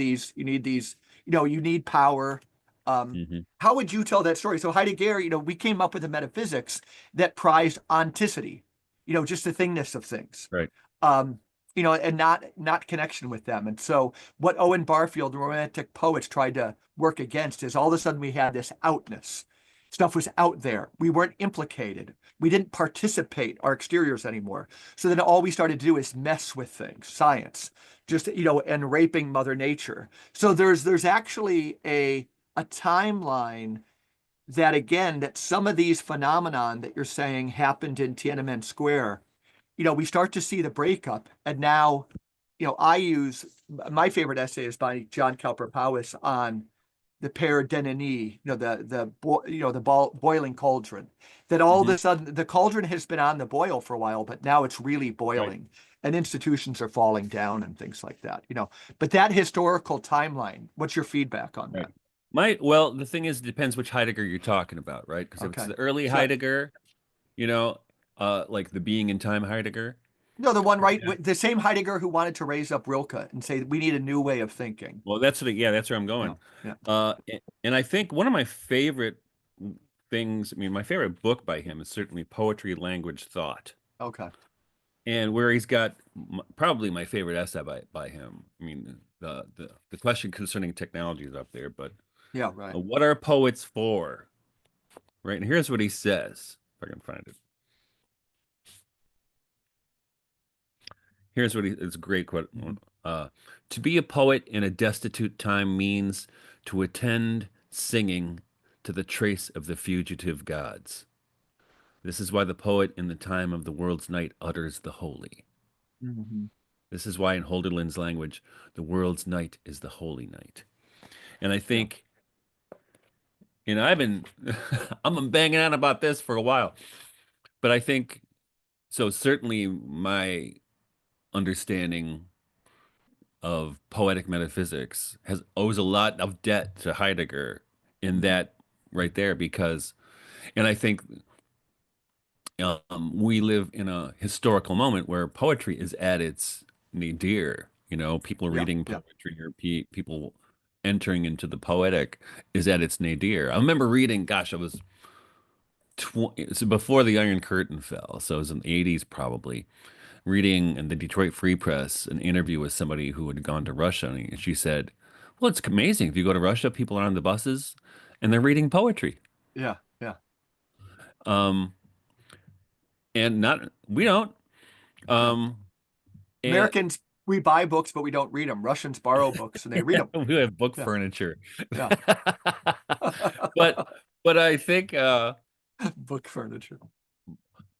power. Um, Hmm. how would you tell that story? So Heidegger, we came up with a metaphysics that prized onticity, just the thingness of things. Right. Um, and not connection with them. And so what Owen Barfield, the Romantic poets, tried to work against is all of a sudden we had this outness. Stuff was out there. We weren't implicated. We didn't participate our exteriors anymore. So then all we started to do is mess with things, science, just and raping Mother Nature. So there's actually a timeline that again that some of these phenomenon that you're saying happened in Tiananmen Square, we start to see the breakup. And now, I use my favorite essay is by John Cowper Powys on the Père Denis, the boiling cauldron. That all of Hmm. a sudden the cauldron has been on the boil for a while, but now it's really Right. boiling, and institutions are falling down and things like that. But that historical timeline, what's your feedback on Right. that? Well, the thing is, it depends which Heidegger you're talking about, right? Because if it's Okay, the early so Heidegger, you know, like the being in time Heidegger. no, the one right, Yeah. the same Heidegger who wanted to raise up Rilke and say we need a new way of thinking. Well, yeah, that's where I'm Yeah, going. yeah. And I think one of my favorite things, I mean, my favorite book by him is certainly Poetry, Language, Thought. Okay. And where he's got probably my favorite essay by him. I mean, the question concerning technology is up there, but Yeah, right. what are poets for? Right. And here's what he says, if I can find it. It's a great quote. Mhm. Uh, to be a poet in a destitute time means to attend singing to the trace of the fugitive gods. This is why the poet in the time of the world's night utters the holy. Mhm. This is why in Holderlin's language, the world's night is the holy night. And I Yeah. think, I've been, I've been banging on about this for a while, but I think, so certainly my understanding of poetic metaphysics owes a lot of debt to Heidegger in Mhm. that right there, because, and I think we live in a historical moment where poetry is at its nadir. People Yeah, reading yeah, poetry or people entering into the poetic is at its nadir. I remember reading, gosh, I was 20, so before the Iron Curtain fell, so it was in the 80s probably, reading in the Detroit Free Press an interview with somebody who had gone to Russia, and she said, "Well, it's amazing. If you go to Russia, people are on the buses and they're reading poetry." yeah, yeah, Um, and not we don't. yeah. Um, and Americans, we buy books, but we don't read them. Russians borrow books and they read them. we have book Yeah, furniture. yeah. But but I think Book furniture.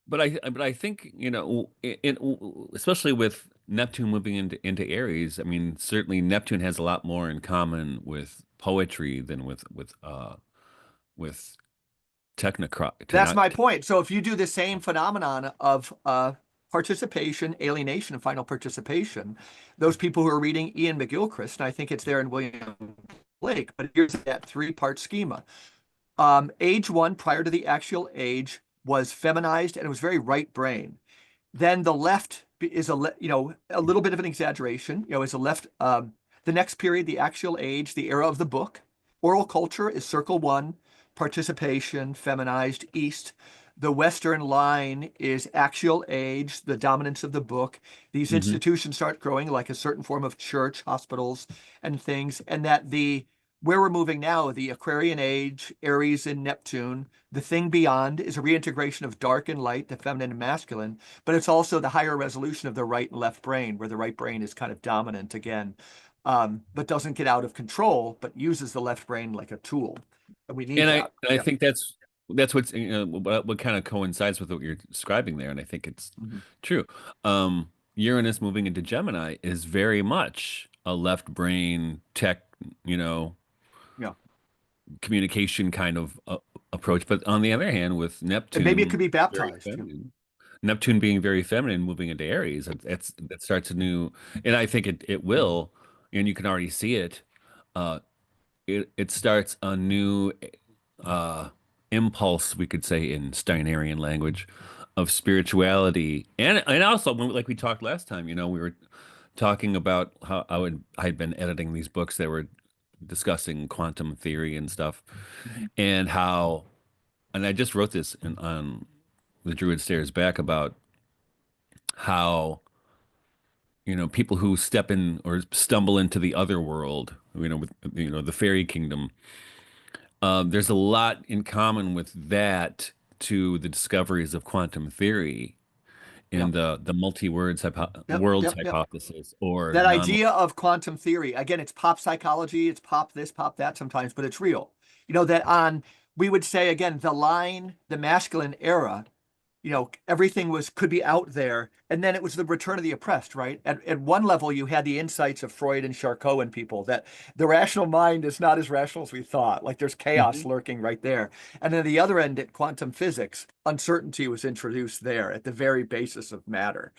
but I think especially with Neptune moving into Aries. I mean, certainly Neptune has a lot more in common with poetry than with technocrat That's my techno. point. So if you do the same phenomenon of participation, alienation, and final participation, those people who are reading Ian McGilchrist, and I think it's there in William Blake, but here's that three-part schema. Age one, prior to the actual age, was feminized and it was very right brain. Then the left is a little bit of an exaggeration. Is a left. The next period, the actual age, the era of the book. Oral culture is circle one, participation, feminized east. The Western line is actual age, the dominance of the book. These Hmm. institutions start growing like a certain form of church, hospitals, and things, and that the where we're moving now, the Aquarian age, Aries and Neptune, the thing beyond is a reintegration of dark and light, the feminine and masculine, but it's also the higher resolution of the right and left brain, where the right brain is kind of dominant again, but doesn't get out of control, but uses the left brain like a tool. And we need And that. I Yeah. think that's what's what kind of coincides with what you're describing there, and I think it's Mhm. true. Uranus moving into Gemini is very much a left brain tech, you know, Yeah. communication kind of approach. But on the other hand, with And maybe it could Neptune be very baptized too. feminine, Neptune being very feminine, moving into Aries, that starts a new, and I think it will, and you can already see it. Uh, it starts a new uh, impulse, we could say in Steinerian language, of spirituality, and also like we talked last time, we were talking about how I'd been editing these books that were discussing quantum theory and stuff, Mhm. and how, and I just wrote this on the Druid Stairs Back about how people who step in or stumble into the other world, with the fairy kingdom. There's a lot in common with that to the discoveries of quantum theory in Yep. the multi-words Yep. worlds Yep. Yep. hypothesis or That non. idea of quantum theory, again, it's pop psychology, it's pop this, pop that sometimes, but it's real. That we would say again, the masculine era, everything could be out there. And then it was the return of the oppressed, right? At one level, you had the insights of Freud and Charcot and people that the rational mind is not as rational as we thought. Like there's chaos Mhm. lurking right there. And then the other end, at quantum physics, uncertainty was introduced there at the very basis of matter.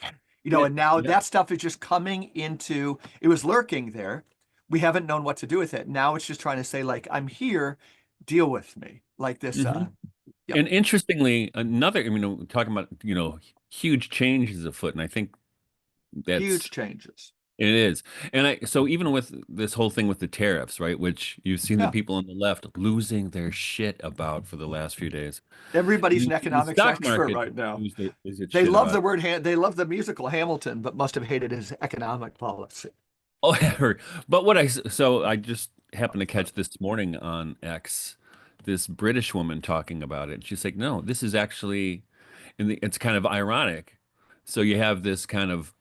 Yeah, And now yeah. that stuff is just coming into, it was lurking there. We haven't known what to do with it. Now it's just trying to say, like, I'm here, deal with me. Like this, Hmm. yep, And interestingly, another, talking about, huge changes afoot, and I think that's huge changes. it is. And so even with this whole thing with the tariffs, right, which you've seen the Yeah. people on the left losing their shit about for the last few days. Everybody's an The economics stock expert market right now. lose its They shit love about the it. word, they love the musical Hamilton, but must have hated his economic policy. Oh, but so I just happened to catch this morning on X, this British woman talking about it. She's like, no, this is actually, it's kind of ironic. So you have this kind of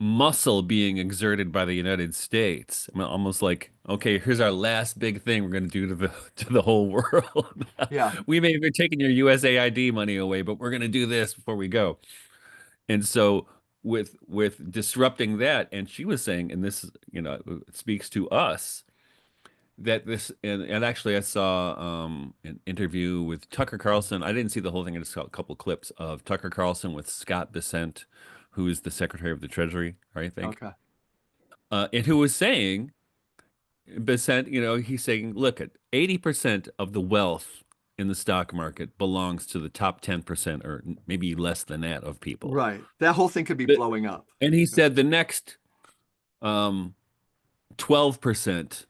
muscle being exerted by the United States. I mean, almost like, okay, here's our last big thing we're going to do to the to the whole world. Yeah. We may be taking your USAID money away, but we're going to do this before we go. And so with disrupting that, and she was saying, and this it speaks to us that this and actually I saw an interview with Tucker Carlson. I didn't see the whole thing. I just saw a couple clips of Tucker Carlson with Scott Bessent, who is the Secretary of the Treasury, I think, Okay. and who was saying, Bessent, he's saying, look, at 80% of the wealth in the stock market belongs to the top 10% or maybe less than that of people. Right. That whole thing could be But- blowing up. And he said the next um, 12%,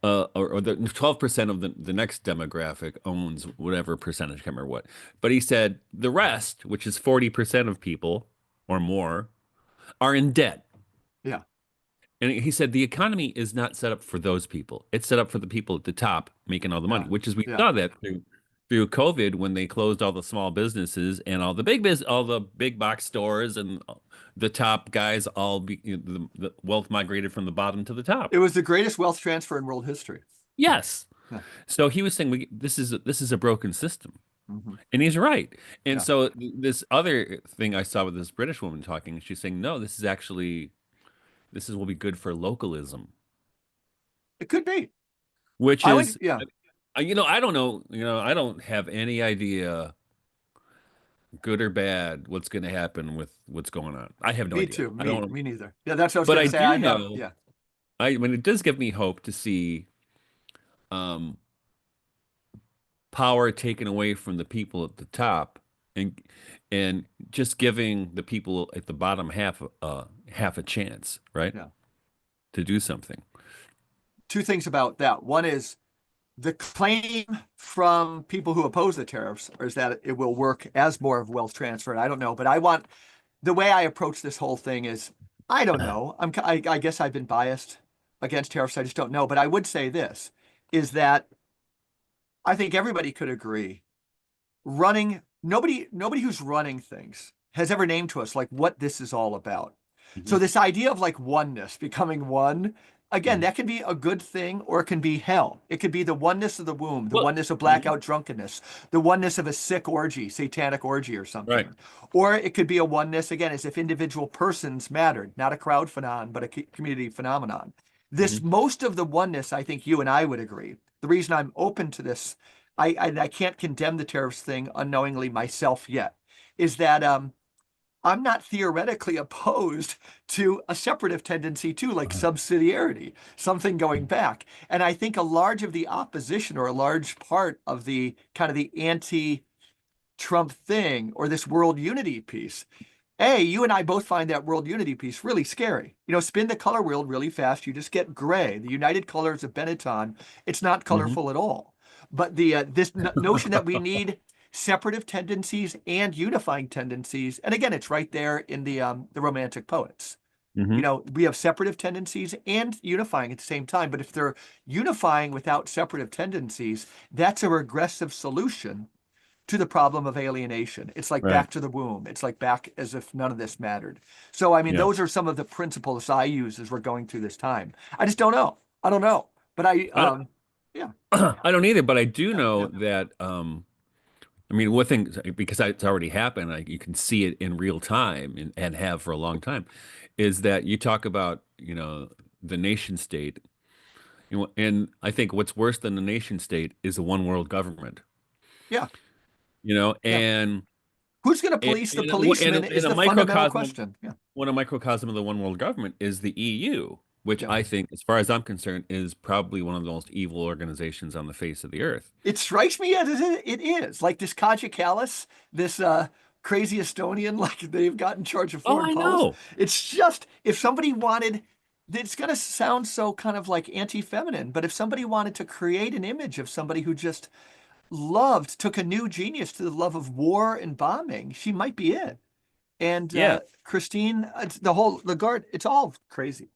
or the 12% of the next demographic owns whatever percentage, I can't remember what. But he said the rest, which is 40% of people or more, are in debt. Yeah. And he said the economy is not set up for those people. It's set up for the people at the top making all the money, Yeah. which is we Yeah. saw that through COVID when they closed all the small businesses and all the big box stores and the top guys the wealth migrated from the bottom to the top. It was the greatest wealth transfer in world history. Yes. Yeah. So he was saying this is a broken system. Hmm. And he's right. And Yeah. so this other thing I saw with this British woman talking, she's saying, no, this will be good for localism, It could be. which I would, is, yeah. I don't know, I don't have any idea, good or bad, what's going to happen with what's going on. I have no Me idea. too. I Me, don't, me neither. Yeah, that's what I was but gonna I say. do I have, know, yeah. it does give me hope to see um, power taken away from the people at the top and just giving the people at the bottom half a chance, right? Yeah. To do something. Two things about that. One is the claim from people who oppose the tariffs is that it will work as more of wealth transfer. And I don't know, but the way I approach this whole thing is, I don't know. I guess I've been biased against tariffs. I just don't know. But I would say this is that I think everybody could agree nobody who's running things has ever named to us like what this is all about. So Mhm. this idea of like oneness, becoming one, again, Mhm. that can be a good thing or it can be hell. It could be the oneness of the womb, the Well, oneness of mhm. blackout drunkenness, the oneness of a sick orgy, satanic orgy or Right. something. Or it could be a oneness, again, as if individual persons mattered, not a crowd phenomenon, but a community phenomenon. This Hmm. most of the oneness, I think you and I would agree. The reason I'm open to this, I can't condemn the tariffs thing unknowingly myself yet, is that I'm not theoretically opposed to a separative tendency too, like subsidiarity, something going back. And I think a large of the opposition or a large part of the kind of the anti-Trump thing or this world unity piece, you and I both find that world unity piece really scary. Spin the color wheel really fast, you just get gray. The United Colors of Benetton, it's not Hmm. colorful at all. But the this notion that we need separative tendencies and unifying tendencies, and again, it's right there in the Romantic poets. Hmm. We have separative tendencies and unifying at the same time. But if they're unifying without separative tendencies, that's a regressive solution to the problem of alienation. It's like Right. back to the womb. It's like back as if none of this mattered. So, I mean, Yeah. those are some of the principles I use as we're going through this time. I just don't know. I don't know. But I yeah, I don't either, but I do yeah, know yeah, that I mean, one thing because it's already happened, like you can see it in real time and have for a long time, is that you talk about, the nation state, and I think what's worse than the nation state is a one world government, yeah, yeah. and Who's going to in, police the in, a, policeman in is a the fundamental microcosm of question. Yeah, one a microcosm of the one world government is the EU, which yeah. I think, as far as I'm concerned, is probably one of the most evil organizations on the face of the earth. It strikes me as it is like this Kaja Kallas, this crazy Estonian, like they've got in charge of Oh, foreign I policy. know. It's just if somebody wanted, it's going to sound so kind of like anti-feminine, but if somebody wanted to create an image of somebody who just loved, took a new genius to the love of war and bombing, she might be it. And Yeah. Christine, the whole Lagarde, it's all crazy,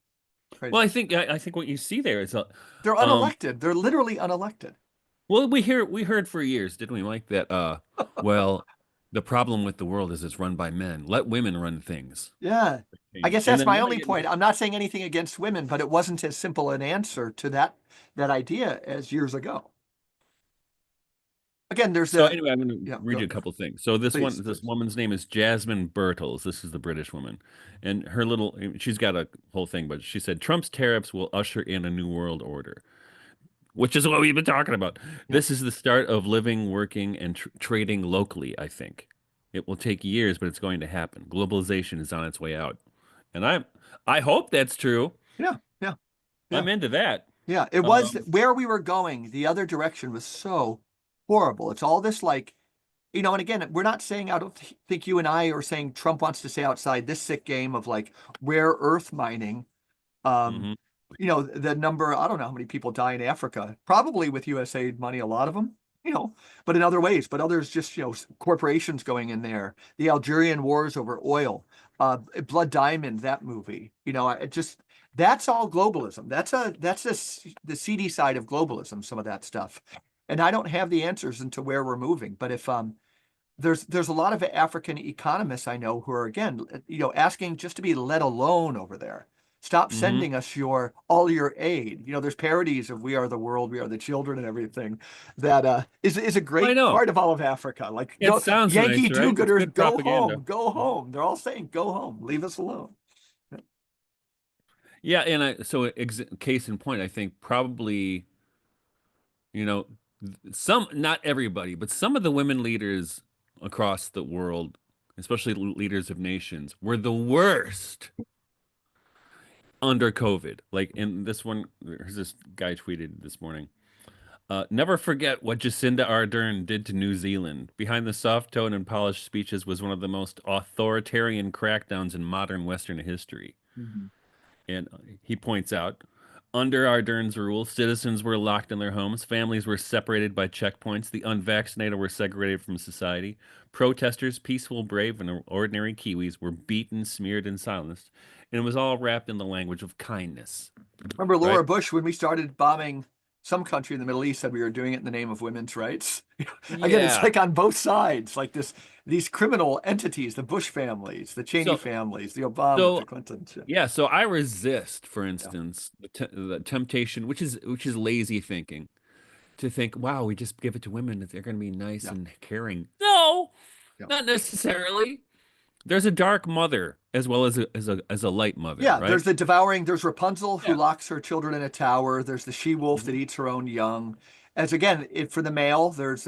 Well, crazy. I think what you see there is They're um unelected. They're literally unelected. well, we heard for years, didn't we, Mike, that well, the problem with the world is it's run by men. Let women run things. Yeah. I Change. guess And that's then my then they only get into point. I'm not saying anything against women, but it wasn't as simple an answer to that idea as years ago. Again, there's So the anyway, I'm going to yeah, read go, you a couple things. So please, this please. woman's name is Jasmine Birtles. This is the British woman, and she's got a whole thing, but she said Trump's tariffs will usher in a new world order, which is what we've been talking about. Yeah. This is the start of living, working, and trading locally, I think. It will take years, but it's going to happen. Globalization is on its way out. And I hope that's true. Yeah. Yeah. Yeah. I'm into that. Yeah. It was Um, where we were going. The other direction was so horrible. It's all this like, and again, we're not saying I don't think you and I are saying Trump wants to stay outside this sick game of like rare earth mining. Um, mhm. the number, I don't know how many people die in Africa, probably with USAID money, a lot of them, but in other ways, but others just, corporations going in there, the Algerian wars over oil, Blood Diamond, that movie, that's all globalism. The seedy side of globalism, some of that stuff. And I don't have the answers into where we're moving, but if, there's a lot of African economists I know who are again, asking just to be let alone over there. Stop Mhm. sending us all your aid. There's parodies of "We Are the World, We Are the Children" and everything. That is a I great know. part of all of Africa. Like, It go sounds Yankee nice, right? It's do-gooders, good go propaganda. home, go home. They're all saying, "Go home, leave us alone." Yeah, and so ex case in point, I think probably, you know, some, not everybody, but some of the women leaders across the world, especially leaders of nations, were the worst under COVID. Like in this one, there's this guy tweeted this morning. Never forget what Jacinda Ardern did to New Zealand. Behind the soft tone and polished speeches was one of the most authoritarian crackdowns in modern Western history. Mhm. And he points out, under Ardern's rule, citizens were locked in their homes, families were separated by checkpoints, the unvaccinated were segregated from society, protesters, peaceful, brave, and ordinary Kiwis were beaten, smeared, and silenced, and it was all wrapped in the language of kindness, Remember right? Laura Bush when we started bombing some country in the Middle East said we were doing it in the name of women's rights. Again, it's Yeah. like on both sides, like these criminal entities, the Bush families, the Cheney So, families, the Obama, the so Clintons. Yeah. yeah, so I resist, for Yeah. instance, the temptation, which is lazy thinking, to think, wow, we just give it to women that they're going to be nice Yeah. and caring. No, Yeah. not necessarily. There's a dark mother as well as a light mother, Yeah, right? there's Rapunzel who Yeah. locks her children in a tower. There's the she-wolf that Hmm. eats her own young. As again, for the male, there's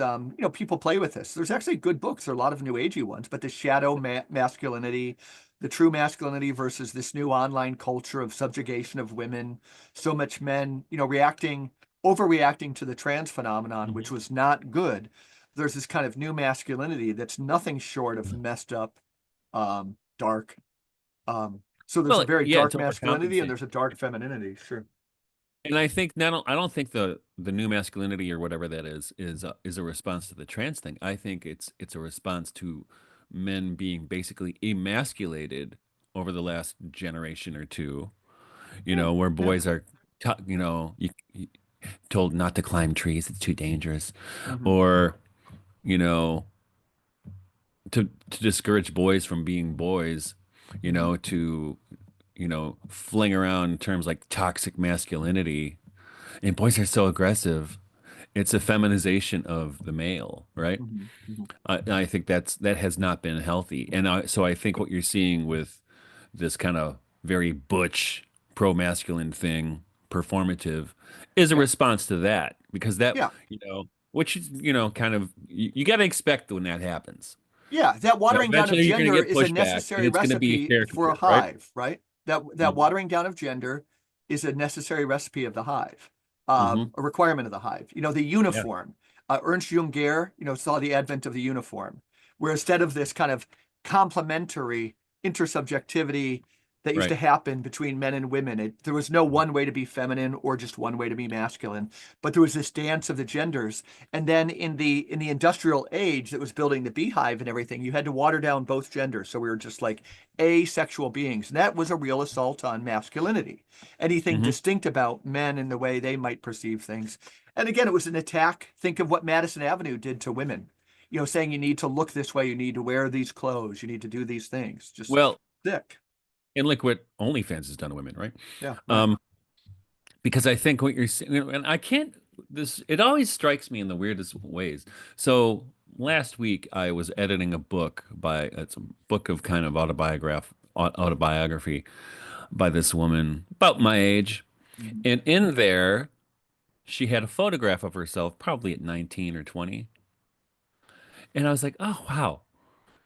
people play with this. There's actually good books. There are a lot of new agey ones, but the shadow masculinity, the true masculinity versus this new online culture of subjugation of women. So much men, overreacting to the trans phenomenon, which Hmm. was not good. There's this kind of new masculinity that's nothing short of messed up, dark. So there's a Well, very yeah, dark to masculinity and overcompensate. there's a dark femininity. Sure. And I think not, I don't think the new masculinity or whatever that is a response to the trans thing. I think it's a response to men being basically emasculated over the last generation or two, Yeah. where Yeah. boys are, you told not to climb trees, it's too dangerous, Hmm. or, you know, to discourage boys from being boys, Hmm. to, fling around terms like toxic masculinity. And boys are so aggressive. It's a feminization of the male, right? Hmm. Hmm. I think that has not been healthy. And so I think what you're seeing with this kind of very butch, pro-masculine thing, performative, is a Yeah. response to that. Because that, Yeah. which is, kind of, you got to expect when that happens. Yeah. That watering down of Eventually you're going to gender get is a pushback and necessary it's going to be recipe for a caricatured, right? hive, right? That Hmm. watering down of gender is a necessary recipe of the hive, Hmm. a requirement of the hive. The Yeah. uniform. Ernst Jung saw the advent of the uniform, where instead of this kind of complementary intersubjectivity that used to Right. happen between men and women, there was no one way to be feminine or just one way to be masculine, but there was this dance of the genders. And then in the industrial age that was building the beehive and everything, you had to water down both genders. So we were just like asexual beings. And that was a real assault on masculinity. Anything Hmm. distinct about men and the way they might perceive things. And again, it was an attack. Think of what Madison Avenue did to women. Saying you need to look this way, you need to wear these clothes, you need to do these things. Just Well, thick. and look what OnlyFans has done to women, right? Yeah, right. Um, because I think what you're saying, and I can't, it always strikes me in the weirdest ways. So last week I was editing a book it's a book of kind of autobiography by this woman about my age. Mhm. And in there, she had a photograph of herself, probably at 19 or 20. And I was like, oh, wow.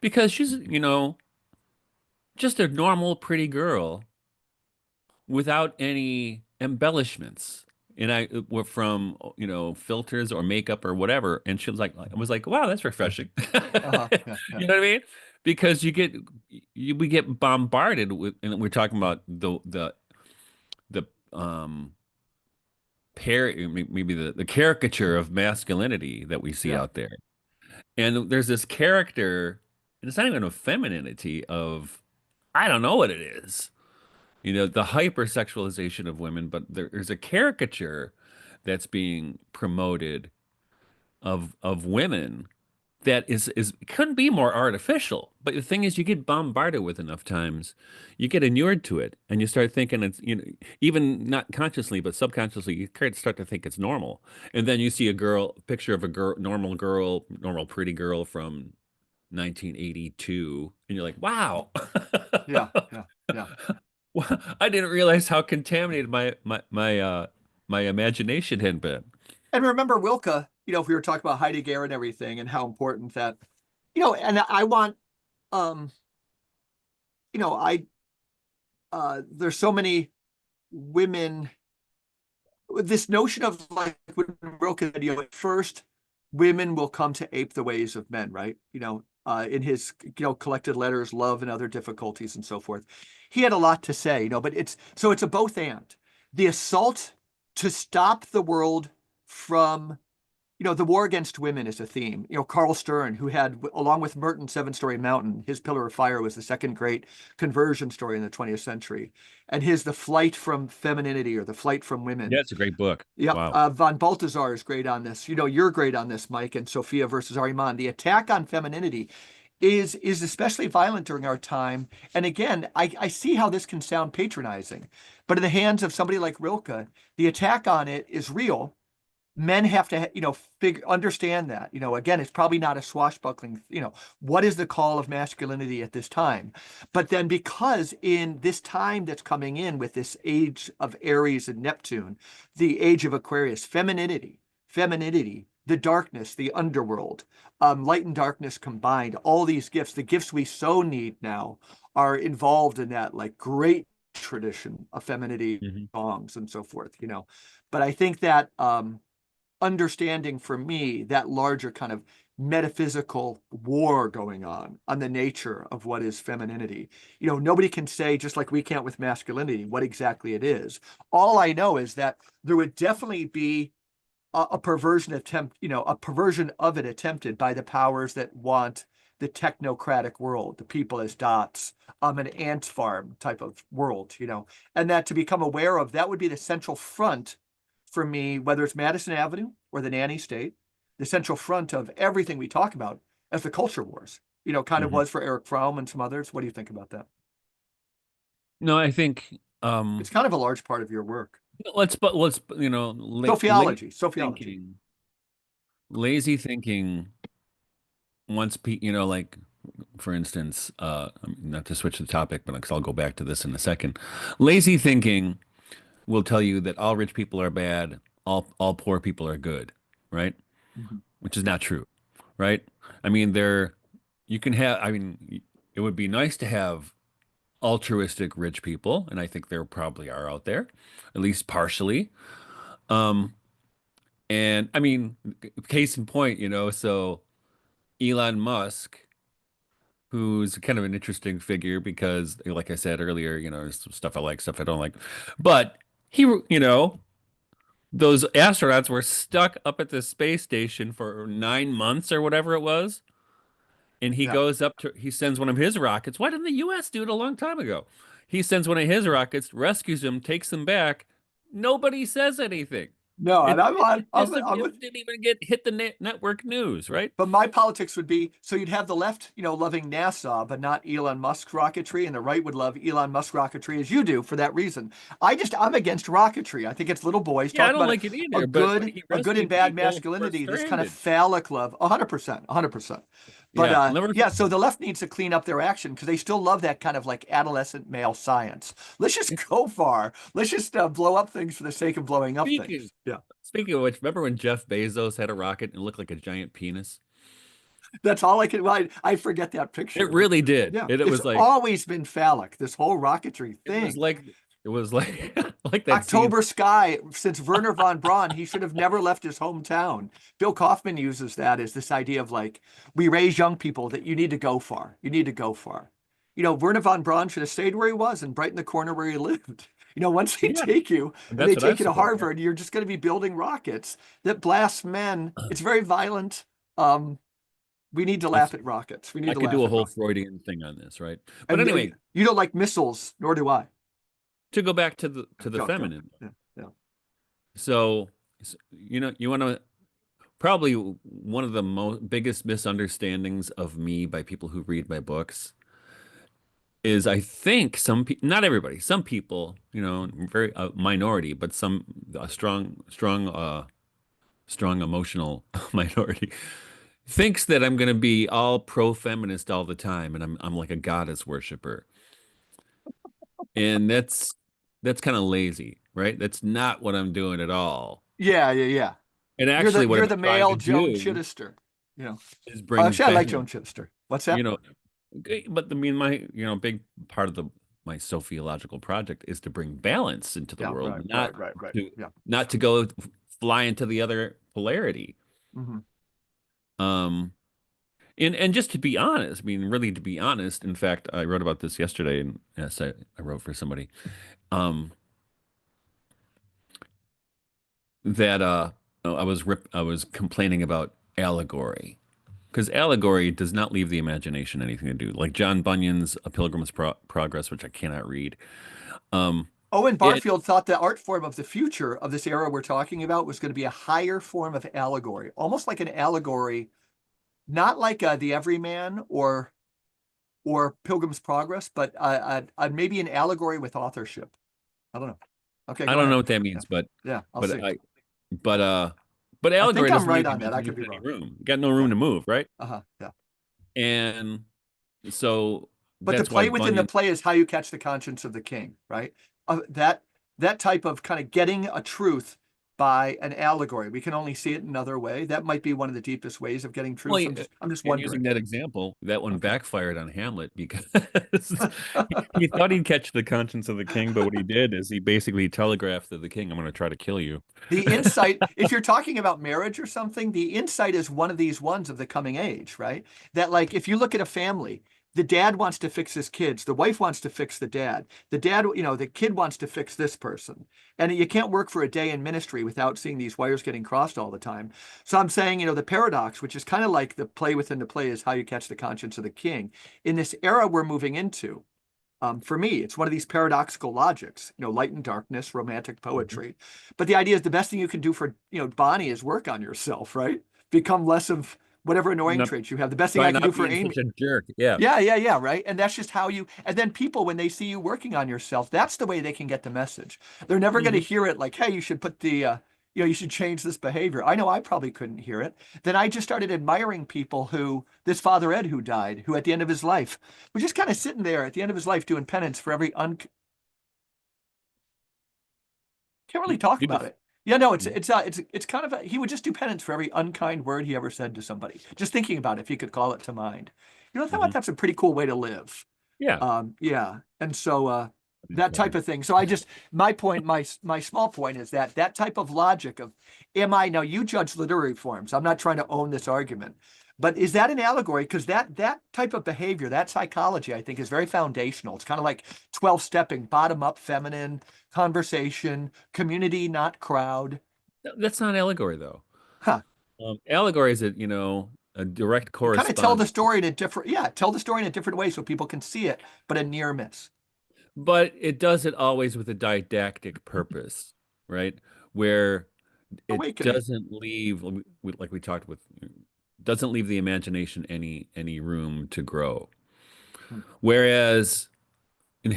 Because she's, just a normal, pretty girl without any embellishments. And I were from, filters or makeup or whatever. And she was like, I was like, wow, that's refreshing. Uh-huh. Yeah, yeah, You know what I mean? Because we get bombarded with, and we're talking about the maybe the caricature of masculinity that we see yeah, out there. And there's this character, and it's not even a femininity of, I don't know what it is. The hypersexualization of women, but there's a caricature that's being promoted of women that is couldn't be more artificial. But the thing is, you get bombarded with enough times, you get inured to it, and you start thinking it's, even not consciously, but subconsciously, you start to think it's normal. And then you see picture of a girl, normal pretty girl from 1982, and you're like, wow. yeah, yeah, yeah. Well, I didn't realize how contaminated my imagination had been. And remember Wilke, if we were talking about Heidegger and everything and how important that, and I want, um, I, there's so many women, this notion of like when Rilke said, at first women will come to ape the ways of men, right? In his, collected letters, Love and Other Difficulties and so forth. He had a lot to say, but it's a both and. The assault to stop the world from the war against women is a theme. Carl Stern, who had, along with Merton's Seven Story Mountain, his Pillar of Fire was the second great conversion story in the 20th century. And his The Flight from Femininity or The Flight from Yeah, Women. it's a great book. Yep. Wow. Von Balthasar is great on this. You're great on this, Mike, and Sophia versus Ariman. The attack on femininity is especially violent during our time. And again, I see how this can sound patronizing, but in the hands of somebody like Rilke, the attack on it is real men have to, understand that, again, it's probably not a swashbuckling, what is the call of masculinity at this time? But then because in this time that's coming in with this age of Aries and Neptune, the age of Aquarius, femininity, the darkness, the underworld, light and darkness combined, all these gifts, the gifts we so need now are involved in that like great tradition of femininity Hmm. songs and so forth, But I think that understanding for me that larger kind of metaphysical war going on the nature of what is femininity. Nobody can say, just like we can't with masculinity, what exactly it is. All I know is that there would definitely be a perversion attempt, a perversion of it attempted by the powers that want the technocratic world, the people as dots, an ant farm type of world, and that to become aware of that would be the central front for me, whether it's Madison Avenue or the nanny state, the central front of everything we talk about as the culture wars, kind of Hmm. was for Eric Fromm and some others. What do you think about that? No, I think It's kind of a large part of your work. let's Sociology. thinking, lazy thinking once like for instance, not to switch the topic, but because I'll go back to this in a second. Lazy thinking will tell you that all rich people are bad, all poor people are good, right? Mhm. Which is not true, right? I mean, there you can have, I mean, it would be nice to have altruistic rich people, and I think there probably are out there, at least partially. Um, and I mean, case in point, so Elon Musk, who's kind of an interesting figure because, like I said earlier, there's some stuff I like, stuff I don't like, but he, those astronauts were stuck up at the space station for 9 months or whatever it was. And Yeah. he sends one of his rockets. Why didn't the US do it a long time ago? He sends one of his rockets, rescues him, takes him back. Nobody says anything. No, and It didn't even get hit the network news, right? but my politics would be so you'd have the left, loving NASA, but not Elon Musk's rocketry, and the right would love Elon Musk rocketry as you do for that reason. I'm against rocketry. I think it's little boys Yeah, I talk don't about like it a either, but good, he a good and rescued bad people who were masculinity, this kind of stranded. phallic love, 100%, 100%. But Yeah, never. yeah, so the left needs to clean up their action because they still love that kind of like adolescent male science. Let's just go far. Let's just blow up things for the sake of blowing up Speaking things. Yeah. speaking of which, remember when Jeff Bezos had a rocket and it looked like a giant penis? That's all I can. Well, I forget that It picture, but really did. yeah, It it's was like always been phallic. This whole rocketry it was thing. like it was like like that scene. October Sky, since Werner von Braun, he should have never left his hometown. Bill Kaufman uses that as this idea of like, we raise young people that you need to go far. You need to go far. Werner von Braun should have stayed where he was and right in the corner where he lived. Once they Yeah, take you and that's they what I take you to support. Yeah. Harvard, you're just going to be building rockets that blast men. It's very violent. Um, we need to laugh It's at rockets. We need I to could do laugh a at whole rockets. Freudian thing on this, right? But And anyway, you don't like missiles, nor do I. to go back to the Go. feminine. Yeah, yeah. So, you want to probably one of the most biggest misunderstandings of me by people who read my books is I think some people, not everybody, some people, very minority, but some a strong emotional minority thinks that I'm going to be all pro-feminist all the time and I'm like a goddess worshiper. And that's kind of lazy, right? That's not what I'm doing at all. Yeah, yeah, yeah. And You're actually the what you're I'm the trying to male Joan do Chittister. You know. is bring Actually, I like balance, Joan Chittister. What's you that? know, but I mean big part of the my sociological project is to bring balance into the Yeah, world, right, right, right, right. to Yeah. not to go fly into the other polarity. Hmm. Um and just to be honest, I mean, really to be honest, in fact, I wrote about this yesterday and yes, I wrote for somebody. Um that I was complaining about allegory because allegory does not leave the imagination anything to do. Like John Bunyan's A Pilgrim's Progress, which I cannot read. Um, Owen it Barfield thought the art form of the future of this era we're talking about was going to be a higher form of allegory, almost like an allegory, not like the Everyman or Pilgrim's Progress, but maybe an allegory with authorship. I don't know. Okay, I go don't know ahead. what that Yeah, means, yeah, I'll but see. I but But I think allegory I'm doesn't right leave the on that. I could imagination be any wrong. room. You got no Yeah. room to move, right? Yeah. And so But the that's why play within the Bunyan. play is how you catch the conscience of the king, right? That type of kind of getting a truth by an allegory. We can only see it another way. That might be one of the deepest ways of getting Well, truth. I'm just and using wondering. that example, that one Okay. backfired on Hamlet because he thought he'd catch the conscience of the king, but what he did is he basically telegraphed to the king, "I'm going to try to kill you." The insight, if you're talking about marriage or something, the insight is one of these ones of the coming age, right? That, like, if you look at a family, the dad wants to fix his kids, the wife wants to fix the dad, the kid wants to fix this person. And you can't work for a day in ministry without seeing these wires getting crossed all the time. So I'm saying, the paradox, which is kind of like the play within the play, is how you catch the conscience of the king. In this era we're moving into, for me, it's one of these paradoxical logics, light and darkness, romantic Mhm. poetry. But the idea is the best thing you can do for, Bonnie is work on yourself, right? Become less of whatever annoying Not, traits you have. The best thing try I can do not for being such Amy. a jerk. Yeah. Yeah, yeah, yeah, right. And that's just how and then people, when they see you working on yourself, that's the way they can get the message. They're never going to Hmm. hear it like, hey, you should put you should change this behavior. I know I probably couldn't hear it. Then I just started admiring people this Father Ed who died, who at the end of his life was just kind of sitting there at the end of his life doing penance for every can't really talk You about just it. Yeah, no, it's kind of he would just do penance for every unkind word he ever said to somebody. Just thinking about it, if he could call it to mind. I thought Mhm. that's a pretty cool way to live. Yeah. Yeah, and so that type Better. of thing. So my point, my small point is that type of logic of, am I now? You judge literary forms. I'm not trying to own this argument, but is that an allegory? Because that type of behavior, that psychology, I think, is very foundational. It's kind of like 12 stepping, bottom up, feminine conversation, community, not crowd. That's not allegory though. Huh. Allegory is a direct You kind of tell the correspondence, story in a different, yeah, tell the story in a different way so people can see it, but a near miss. but it does it always with a didactic purpose, right? Where it Awakening. doesn't leave, like we talked with, doesn't leave the imagination any room to grow. Hmm. Whereas, and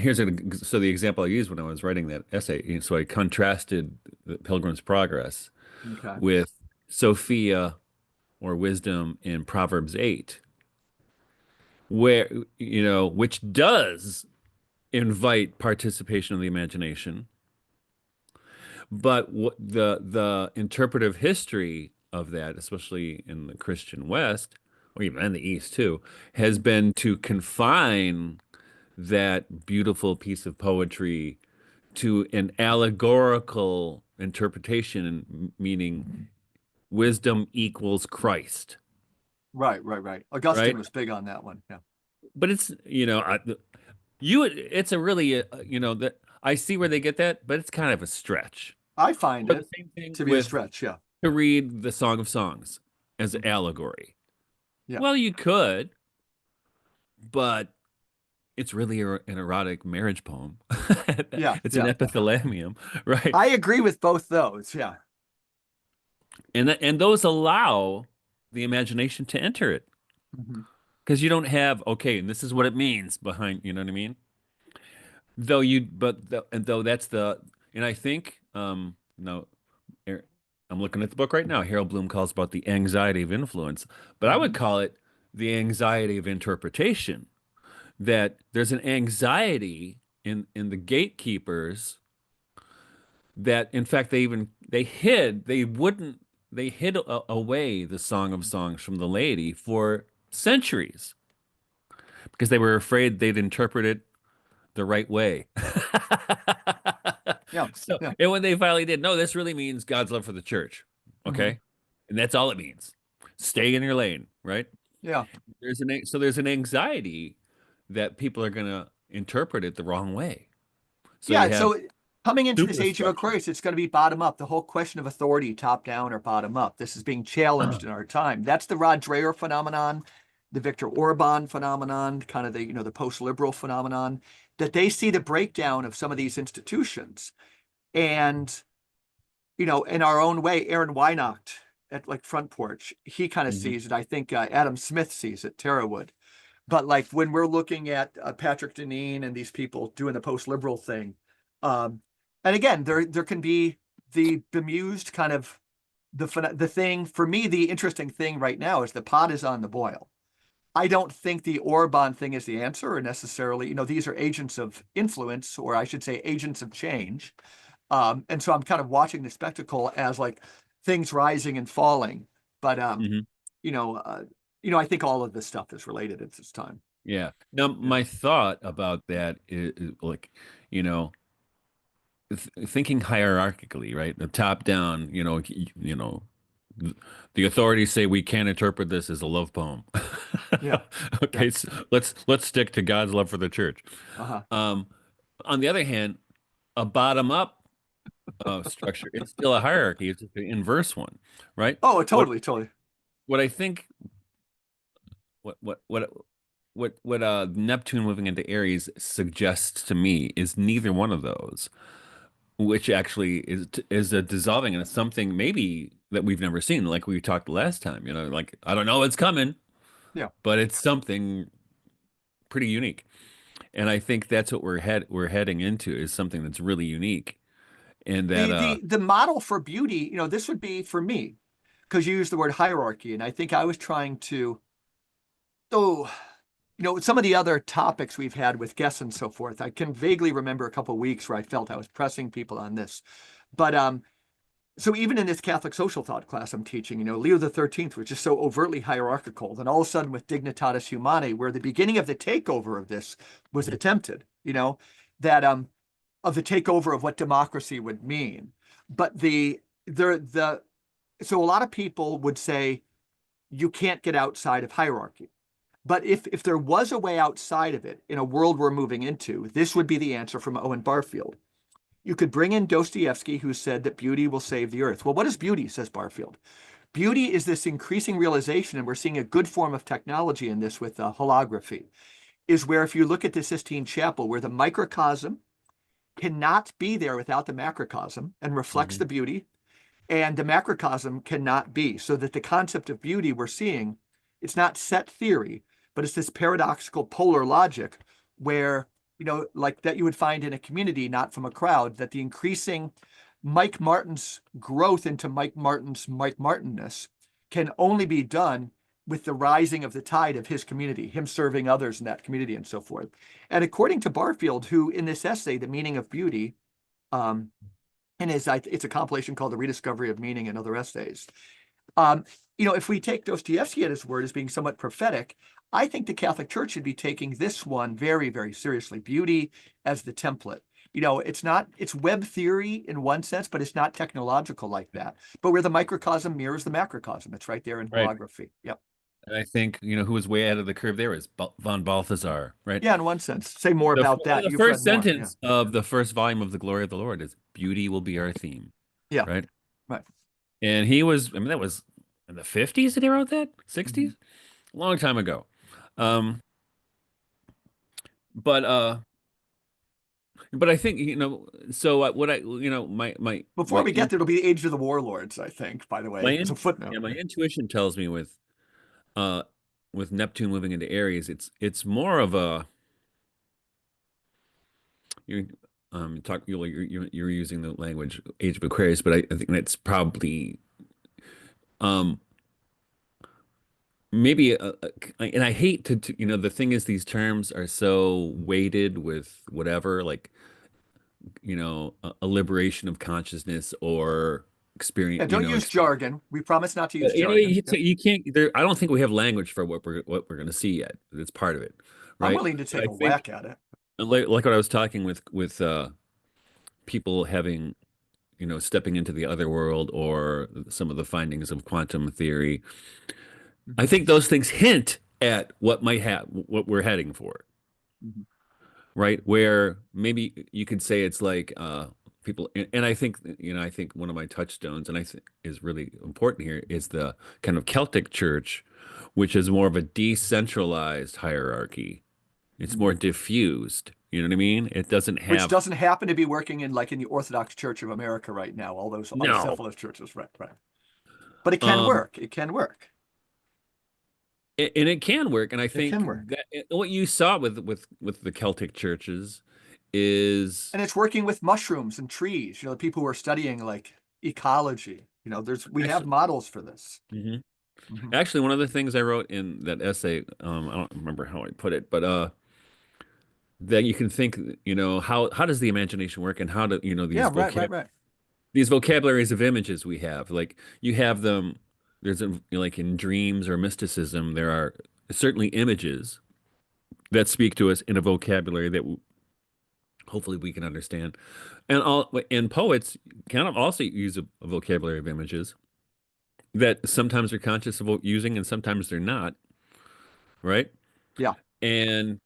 so the example I used when I was writing that essay, so I contrasted the Pilgrim's Progress Okay. with Sophia or wisdom in Proverbs 8, where, which does invite participation of the imagination, but what the interpretive history of that, especially in the Christian West, or even in the East too, has Mhm. been to confine that beautiful piece of poetry to an allegorical interpretation, meaning wisdom equals Christ, Right, right, right. Augustine right? was big on that one. Yeah. But it's, it's a really, that I see where they get that, but it's kind of a stretch. I find Or the it same thing to be a with stretch. Yeah. to read the Song of Songs as Mhm. allegory. Yeah. Well, you could, but it's really an erotic marriage poem. Yeah. It's an Yeah. epithalamium, right? I agree with both those. Yeah. And those allow the imagination to enter it Mhm. because you don't have, okay, and this is what it means behind, you know what I mean? And though that's and I think, no, er, I'm looking at the book right now. Harold Bloom calls about the anxiety of influence, but I would Mhm. call it the anxiety of interpretation. That there's an anxiety in the gatekeepers that, in fact, they hid away the Song of Songs from the laity for centuries because they were afraid they'd interpret it the right way. Yeah. So, Yeah. and when they finally did, no, this really means God's love for the church. Mhm. Okay. And that's all it means. Stay in your lane, right? Yeah. There's an anxiety that people are going to interpret it the wrong way. So you Yeah. have So coming into this age of superstructure. Aquarius, it's going to be bottom up. The whole question of authority, top down or bottom up. This is being challenged in our time. That's the Rod Dreher phenomenon, the Viktor Orban phenomenon, kind of the post-liberal phenomenon, that they see the breakdown of some of these institutions. And in our own way, Aaron Weinacht at like Front Porch, he kind of Mhm. sees it. I think Adam Smith sees it, Tara would. But like when we're looking at Patrick Deneen and these people doing the post-liberal thing, um, and again, there can be the bemused kind of the thing for me, the interesting thing right now is the pot is on the boil. I don't think the Orban thing is the answer, or necessarily, these are agents of influence, or I should say agents of change. And so I'm kind of watching the spectacle as like things rising and falling. But Hmm. you know, uh, I think all of this stuff is related at this time. Yeah. Now, Yeah. my thought about that is like, you know, thinking hierarchically, right? The top down, th- the authorities say we can't interpret this as a love poem. Yeah. Yeah. Okay, so let's stick to God's love for the church. Uh-huh. Um, on the other hand, a bottom up structure, it's still a hierarchy. It's just an inverse one, right? Oh, What totally, totally. what I think what what what what Neptune moving into Aries suggests to me is neither one of those, which actually is a dissolving, and it's something maybe that we've never seen, like we talked last time. Like I don't know what's coming, Yeah. but it's something pretty unique, and I think that's what we're heading into is something that's really unique, and that The model for beauty, this would be for me, because you use the word hierarchy, and I think I was trying to, oh, some of the other topics we've had with guests and so forth. I can vaguely remember a couple of weeks where I felt I was pressing people on this. But so even in this Catholic social thought class I'm teaching, Leo the 13th was just so overtly hierarchical. Then all of a sudden with Dignitatis Humanae, where the beginning of the takeover of this was attempted, that of the takeover of what democracy would mean. But the so a lot of people would say you can't get outside of hierarchy. But if there was a way outside of it in a world we're moving into, this would be the answer from Owen Barfield. You could bring in Dostoevsky, who said that beauty will save the earth. Well, what is beauty, says Barfield? Beauty is this increasing realization, and we're seeing a good form of technology in this with holography, is where if you look at the Sistine Chapel, where the microcosm cannot be there without the macrocosm and reflects Mhm. the beauty, and the macrocosm cannot be. So that the concept of beauty we're seeing, it's not set theory, but it's this paradoxical polar logic where, like that you would find in a community, not from a crowd, that the increasing Mike Martin's growth into Mike Martin's Mike Martinness can only be done with the rising of the tide of his community, him serving others in that community and so forth. And according to Barfield, who in this essay, The Meaning of Beauty, um, and it's a compilation called The Rediscovery of Meaning and Other Essays. Um, if we take Dostoevsky at his word as being somewhat prophetic, I think the Catholic Church should be taking this one very, very seriously. Beauty as the template. It's web theory in one sense, but it's not technological like that. But where the microcosm mirrors the macrocosm, it's right there in Right. holography. Yep. And I think who was way ahead of the curve there is von Balthasar, right? Yeah, in one sense. Say more about Well, that. the You've read first more. Yeah. sentence of the first volume of The Glory of the Lord is "Beauty will be our theme," Yeah. right? Right. And he was, I mean, that was in the 50s that he wrote that, Mhm. 60s, a long time ago. Um, but I think so. What I my Before my we get in, there, it'll be the Age of the Warlords, I think, by the my way, as a in, footnote. yeah, my Yeah. intuition tells me uh with Neptune moving into Aries, it's more of a you talk you're using the language Age of Aquarius, but I think that's probably um maybe and I hate to the thing is these terms are so weighted with whatever, like a liberation of consciousness or Yeah, experience, don't use jargon. We promise not to use but, jargon. Yep. you can't there. I don't think we have language for what we're going to see yet. That's part of it, I'm right? willing to But take I a think whack at it. like what I was talking with people having stepping into the other world or some of the findings of quantum theory. I Mhm, think those things hint at what might have what we're heading for, mhm, right? Where maybe you could say it's like people, and I think I think one of my touchstones, and I think is really important here, is the kind of Celtic church, which is more of a decentralized hierarchy. It's more mhm. diffused. You know what I mean? It doesn't Which have doesn't happen to be working in the Orthodox Church of America right now, all those no. autocephalous churches, right, right. But it can Um, work. It can work. and it can work, and I It can think work. that what you saw with the Celtic churches is And it's working with mushrooms and trees, the people who are studying like ecology. We have Actually, models for this. mhm. Mhm. Actually, one of the things I wrote in that essay, I don't remember how I put it, but that you can think, how does the imagination work, and how do Yeah, right, right, right. these vocabularies of images we have, like you have them. Like in dreams or mysticism, there are certainly images that speak to us in a vocabulary that hopefully we can understand. And poets kind of also use a vocabulary of images that sometimes they're conscious of using and sometimes they're not, right? Yeah. And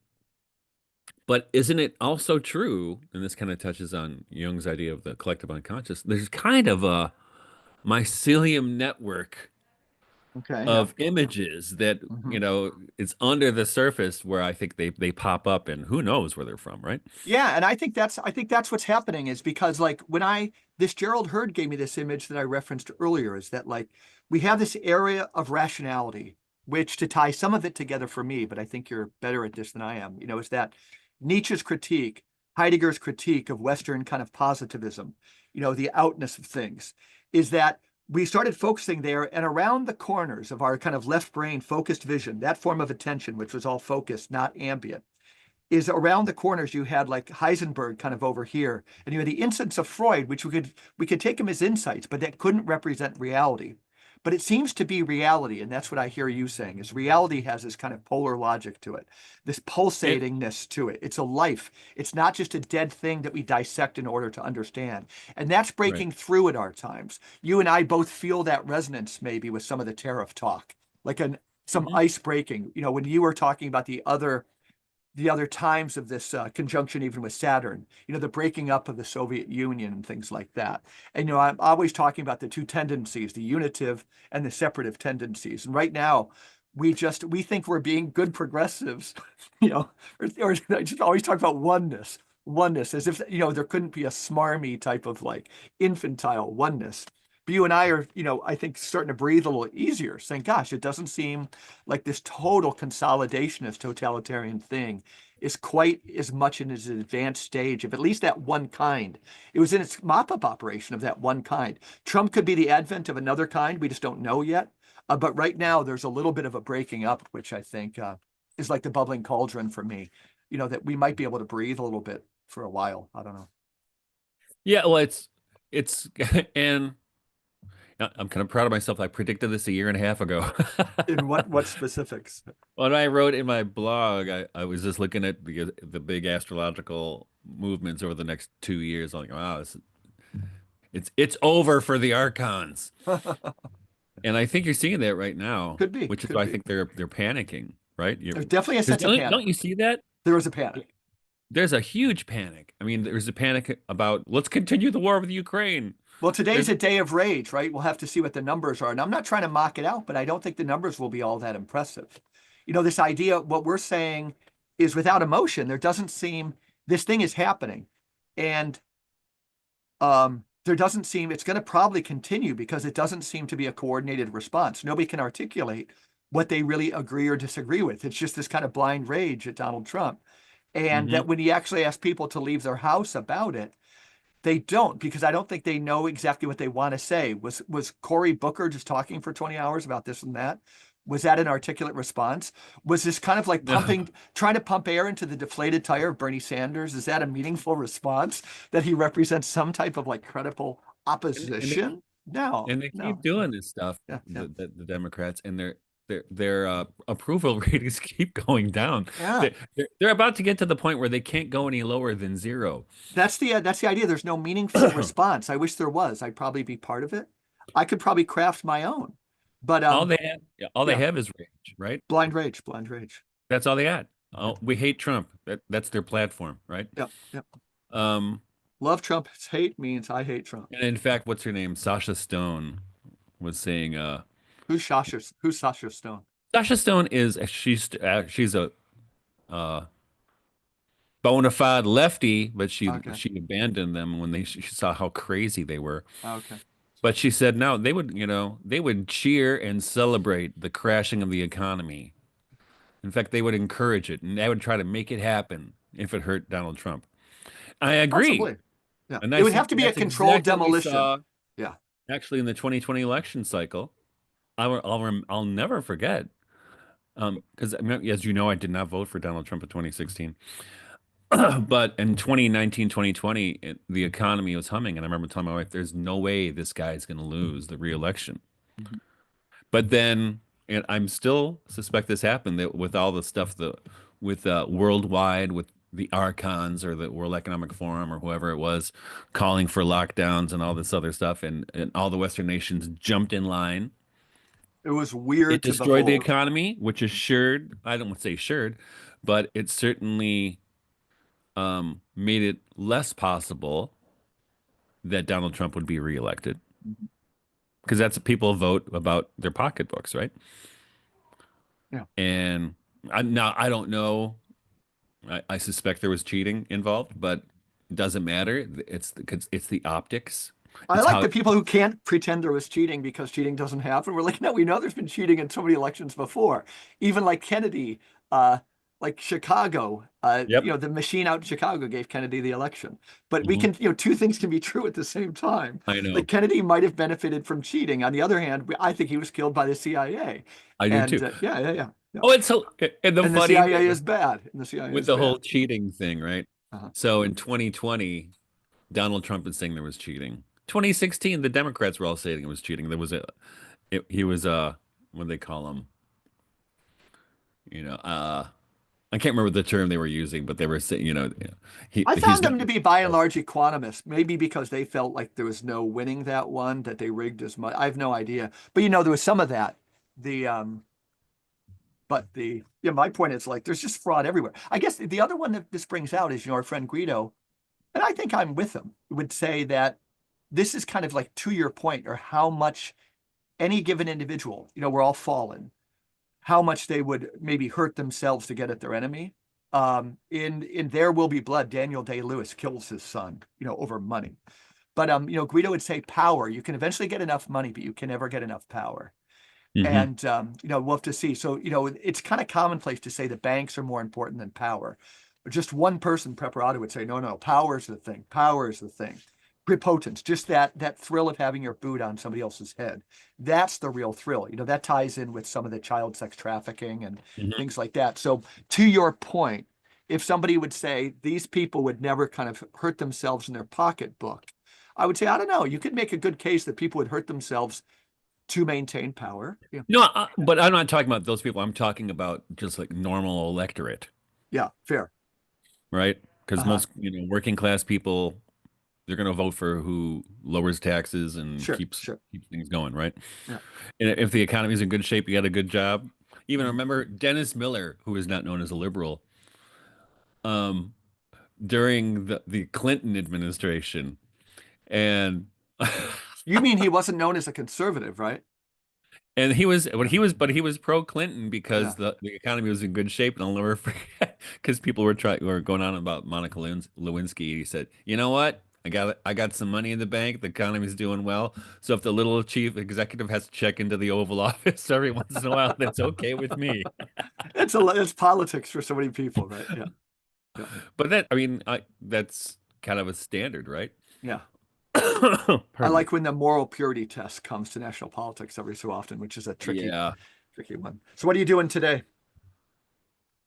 but isn't it also true, and this kind of touches on Jung's idea of the collective unconscious, there's kind of a mycelium network Okay. Yeah. of images that, Mhm. it's under the surface where I think they pop up and who knows where they're from, right? Yeah, and I think that's what's happening is because like when I this Gerald Hurd gave me this image that I referenced earlier is that like we have this area of rationality, which to tie some of it together for me, but I think you're better at this than I am, is that Nietzsche's critique, Heidegger's critique of Western kind of positivism, the outness of things, is that we started focusing there and around the corners of our kind of left brain focused vision, that form of attention, which was all focused, not ambient is around the corners you had like Heisenberg kind of over here, and you had the instance of Freud, which we could take him as insights, but that couldn't represent reality. But it seems to be reality, and that's what I hear you saying, is reality has this kind of polar logic to it, this And pulsatingness to it. It's a life. It's not just a dead thing that we dissect in order to understand. And that's right. breaking through at our times. You and I both feel that resonance maybe with some of the tariff talk, like some Mhm. ice breaking. When you were talking about the other times of this conjunction, even with Saturn, the breaking up of the Soviet Union and things like that. And, I'm always talking about the two tendencies, the unitive and the separative tendencies. And right now, we think we're being good progressives, or I just always talk about oneness, as if, there couldn't be a smarmy type of like infantile oneness. But you and I are, I think starting to breathe a little easier, saying, gosh, it doesn't seem like this total consolidationist totalitarian thing is quite as much in its advanced stage of at least that one kind. It was in its mop-up operation of that one kind. Trump could be the advent of another kind. We just don't know yet. But right now, there's a little bit of a breaking up, which I think is like the bubbling cauldron for me. That we might be able to breathe a little bit for a while. I don't know. Yeah, well, it's and I'm kind of proud of myself. I predicted this a year and a half ago. In what specifics? When I wrote in my blog, I was just looking at the big astrological movements over the next 2 years. I'm like, wow, it's over for the archons. And I think you're seeing that right now, Could be, which is could why I be. think they're panicking, right? There's definitely a Because sense of don't panic. you see that? There was a panic. There's a huge panic. I mean, there's a panic about let's continue the war with Ukraine. Well, today's There's a day of rage, right? We'll have to see what the numbers are. And I'm not trying to mock it out, but I don't think the numbers will be all that impressive. This idea, what we're saying is without emotion, there doesn't seem, this thing is happening. And there doesn't seem, it's going to probably continue because it doesn't seem to be a coordinated response. Nobody can articulate what they really agree or disagree with. It's just this kind of blind rage at Donald Trump. And Mhm. that when he actually asks people to leave their house about it, they don't, because I don't think they know exactly what they want to say. Was Cory Booker just talking for 20 hours about this and that? Was that an articulate response? Was this kind of like No. trying to pump air into the deflated tire of Bernie Sanders? Is that a meaningful response that he represents some type of like credible And opposition? No, they keep no. doing this stuff, Yeah, yeah, the Democrats, and their approval ratings keep going down. yeah. They're about to get to the point where they can't go any lower than zero. That's the idea. There's no meaningful response. I wish there was. I'd probably be part of it. I could probably craft my own, but All they have, yeah, all they yeah. have is rage, right? Blind rage, blind rage. That's all they had. Yeah, Oh, we hate Trump. That's their platform, right? yeah, yeah. Um, Love Trump. Hate means I hate Trump. and in fact, what's her name? Sasha Stone was saying, Who's Sasha Stone? Sasha Stone is she's a uh bona fide lefty, but Okay, she abandoned them when she saw how crazy they were. okay. But she said no, they would cheer and celebrate the crashing of the economy. In fact, they would encourage it and they would try to make it happen if it hurt Donald Trump. I agree. Possibly. Yeah. And It would have to be a that's controlled exactly what we demolition. saw. Yeah. Actually, in the 2020 election cycle, I'll never forget. Because as you know, I did not vote for Donald Trump in 2016. But in 2019, 2020, the economy was humming, and I remember telling my wife, "There's no way this guy's going to lose the re-election." Mhm. But then, and I'm still suspect this happened that with all the stuff with worldwide with the archons or the World Economic Forum or whoever it was calling for lockdowns and all this other stuff, and all the Western nations jumped in line. It was It weird to destroyed the behold. economy, which assured, I don't want to say assured, but it certainly made it less possible that Donald Trump would be reelected Mhm. because that's what people vote about their pocketbooks, right? Yeah. And I don't know. I suspect there was cheating involved, but it doesn't matter. It's the optics. I It's like how the people who can't pretend there was cheating because cheating doesn't happen. We're like, no, we know there's been cheating in so many elections before. Even like Kennedy, like Chicago, Yep. the machine out in Chicago gave Kennedy the election. But we Mhm. can, two things can be true at the same time. I Like know. Kennedy might have benefited from cheating. On the other hand, I think he was killed by the CIA. I do And too. yeah, yeah, yeah, yeah. Oh, it's so and the And the funny CIA thing is bad. And the CIA with is the whole bad. cheating thing, right? Uh-huh. So in 2020, Donald Trump is saying there was cheating. 2016, the Democrats were all saying it was cheating. He was what do they call him? You know, I can't remember the term they were using, but they were saying, I he's found not. them to be by and large equanimous, maybe because they felt like there was no winning that one, that they rigged as much. I have no idea. But there was some of that. The but the yeah, my point is like there's just fraud everywhere. I guess the other one that this brings out is our friend Guido, and I think I'm with him, would say that this is kind of like to your point, or how much any given individual, we're all fallen, how much they would maybe hurt themselves to get at their enemy. In There Will Be Blood, Daniel Day-Lewis kills his son, over money. But Guido would say power. You can eventually get enough money, but you can never get enough power. Hmm. And we'll have to see. So it's kind of commonplace to say the banks are more important than power. But just one person, Preparata, would say, no, no, power is the thing. Power is the thing. Prepotence, just that thrill of having your boot on somebody else's head. That's the real thrill. That ties in with some of the child sex trafficking and Hmm. things like that. So to your point, if somebody would say these people would never kind of hurt themselves in their pocketbook, I would say, I don't know. You could make a good case that people would hurt themselves to maintain power. Yeah. No, but I'm not talking about those people. I'm talking about just like normal electorate, Yeah, fair. right? Because Uh-huh. most, working class people, they're going to vote for who lowers taxes and Sure, keeps sure. keeps things going, right? Yeah. And if the economy's in good shape, you got a good job. Even Mhm. remember Dennis Miller, who is not known as a liberal, um, during the Clinton administration, and You mean he wasn't known as a conservative, right? and he was pro Clinton Yeah. because the economy was in good shape, and I'll never forget because people were going on about Monica Lewinsky. He said, "You know what? I got some money in the bank. The economy's doing well. So if the little chief executive has to check into the Oval Office every once in a while, that's okay with me." It's politics for so many people, right? Yeah. Yeah. But that's kind of a standard, right? Yeah. I Pardon me. like when the moral purity test comes to national politics every so often, which is a tricky, Yeah. tricky one. So what are you doing today?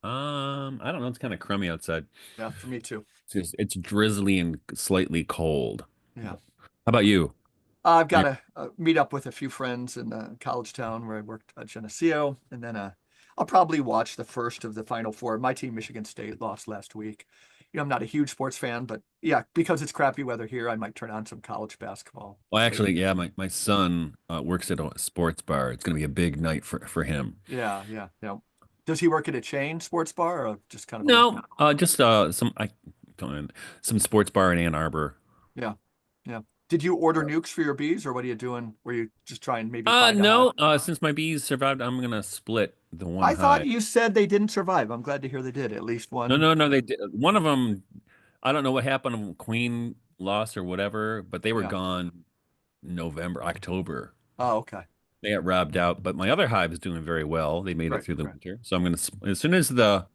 I don't know. It's kind of crummy outside. Yeah, for me too. It's drizzly and slightly cold. Yeah. How about you? I've got You- to meet up with a few friends in college town where I worked at Geneseo, and then I'll probably watch the first of the Final Four. My team, Michigan State, lost last week. I'm not a huge sports fan, but yeah, because it's crappy weather here, I might turn on some college basketball Well, later. actually, yeah, my son works at a sports bar. It's going to be a big night for him. Yeah, yeah, yeah. Does he work at a chain sports bar or just kind of a No, local? just I don't know, some sports bar in Ann Arbor. Yeah, yeah. Did you order nukes for your bees, or what are you doing? Were you just trying maybe find a hive? No, since my bees survived, I'm gonna split the one I thought hive. you said they didn't survive. I'm glad to hear they did. At least No, one. no, no, they did. One of them, I don't know what happened. Queen lost or whatever, but they were Yeah. gone November, October. Oh, okay. They got robbed out, but my other hive is doing very well. They made it Right, through the right. winter. So I'm gonna, as soon as the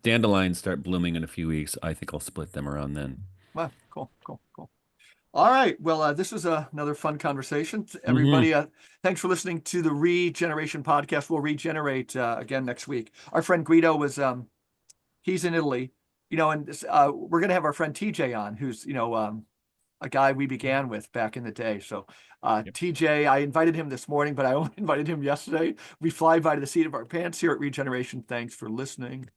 dandelions start blooming in a few weeks, I think I'll split them around then. Well, cool, cool, cool. All right. Well, this was another fun conversation. Hmm. Everybody, thanks for listening to the Regeneration podcast. We'll regenerate again next week. Our friend Guido was he's in Italy, and we're gonna have our friend TJ on, who's a guy we began with back in the day. So Yep. TJ, I invited him this morning, but I only invited him yesterday. We fly by the seat of our pants here at Regeneration. Thanks for listening.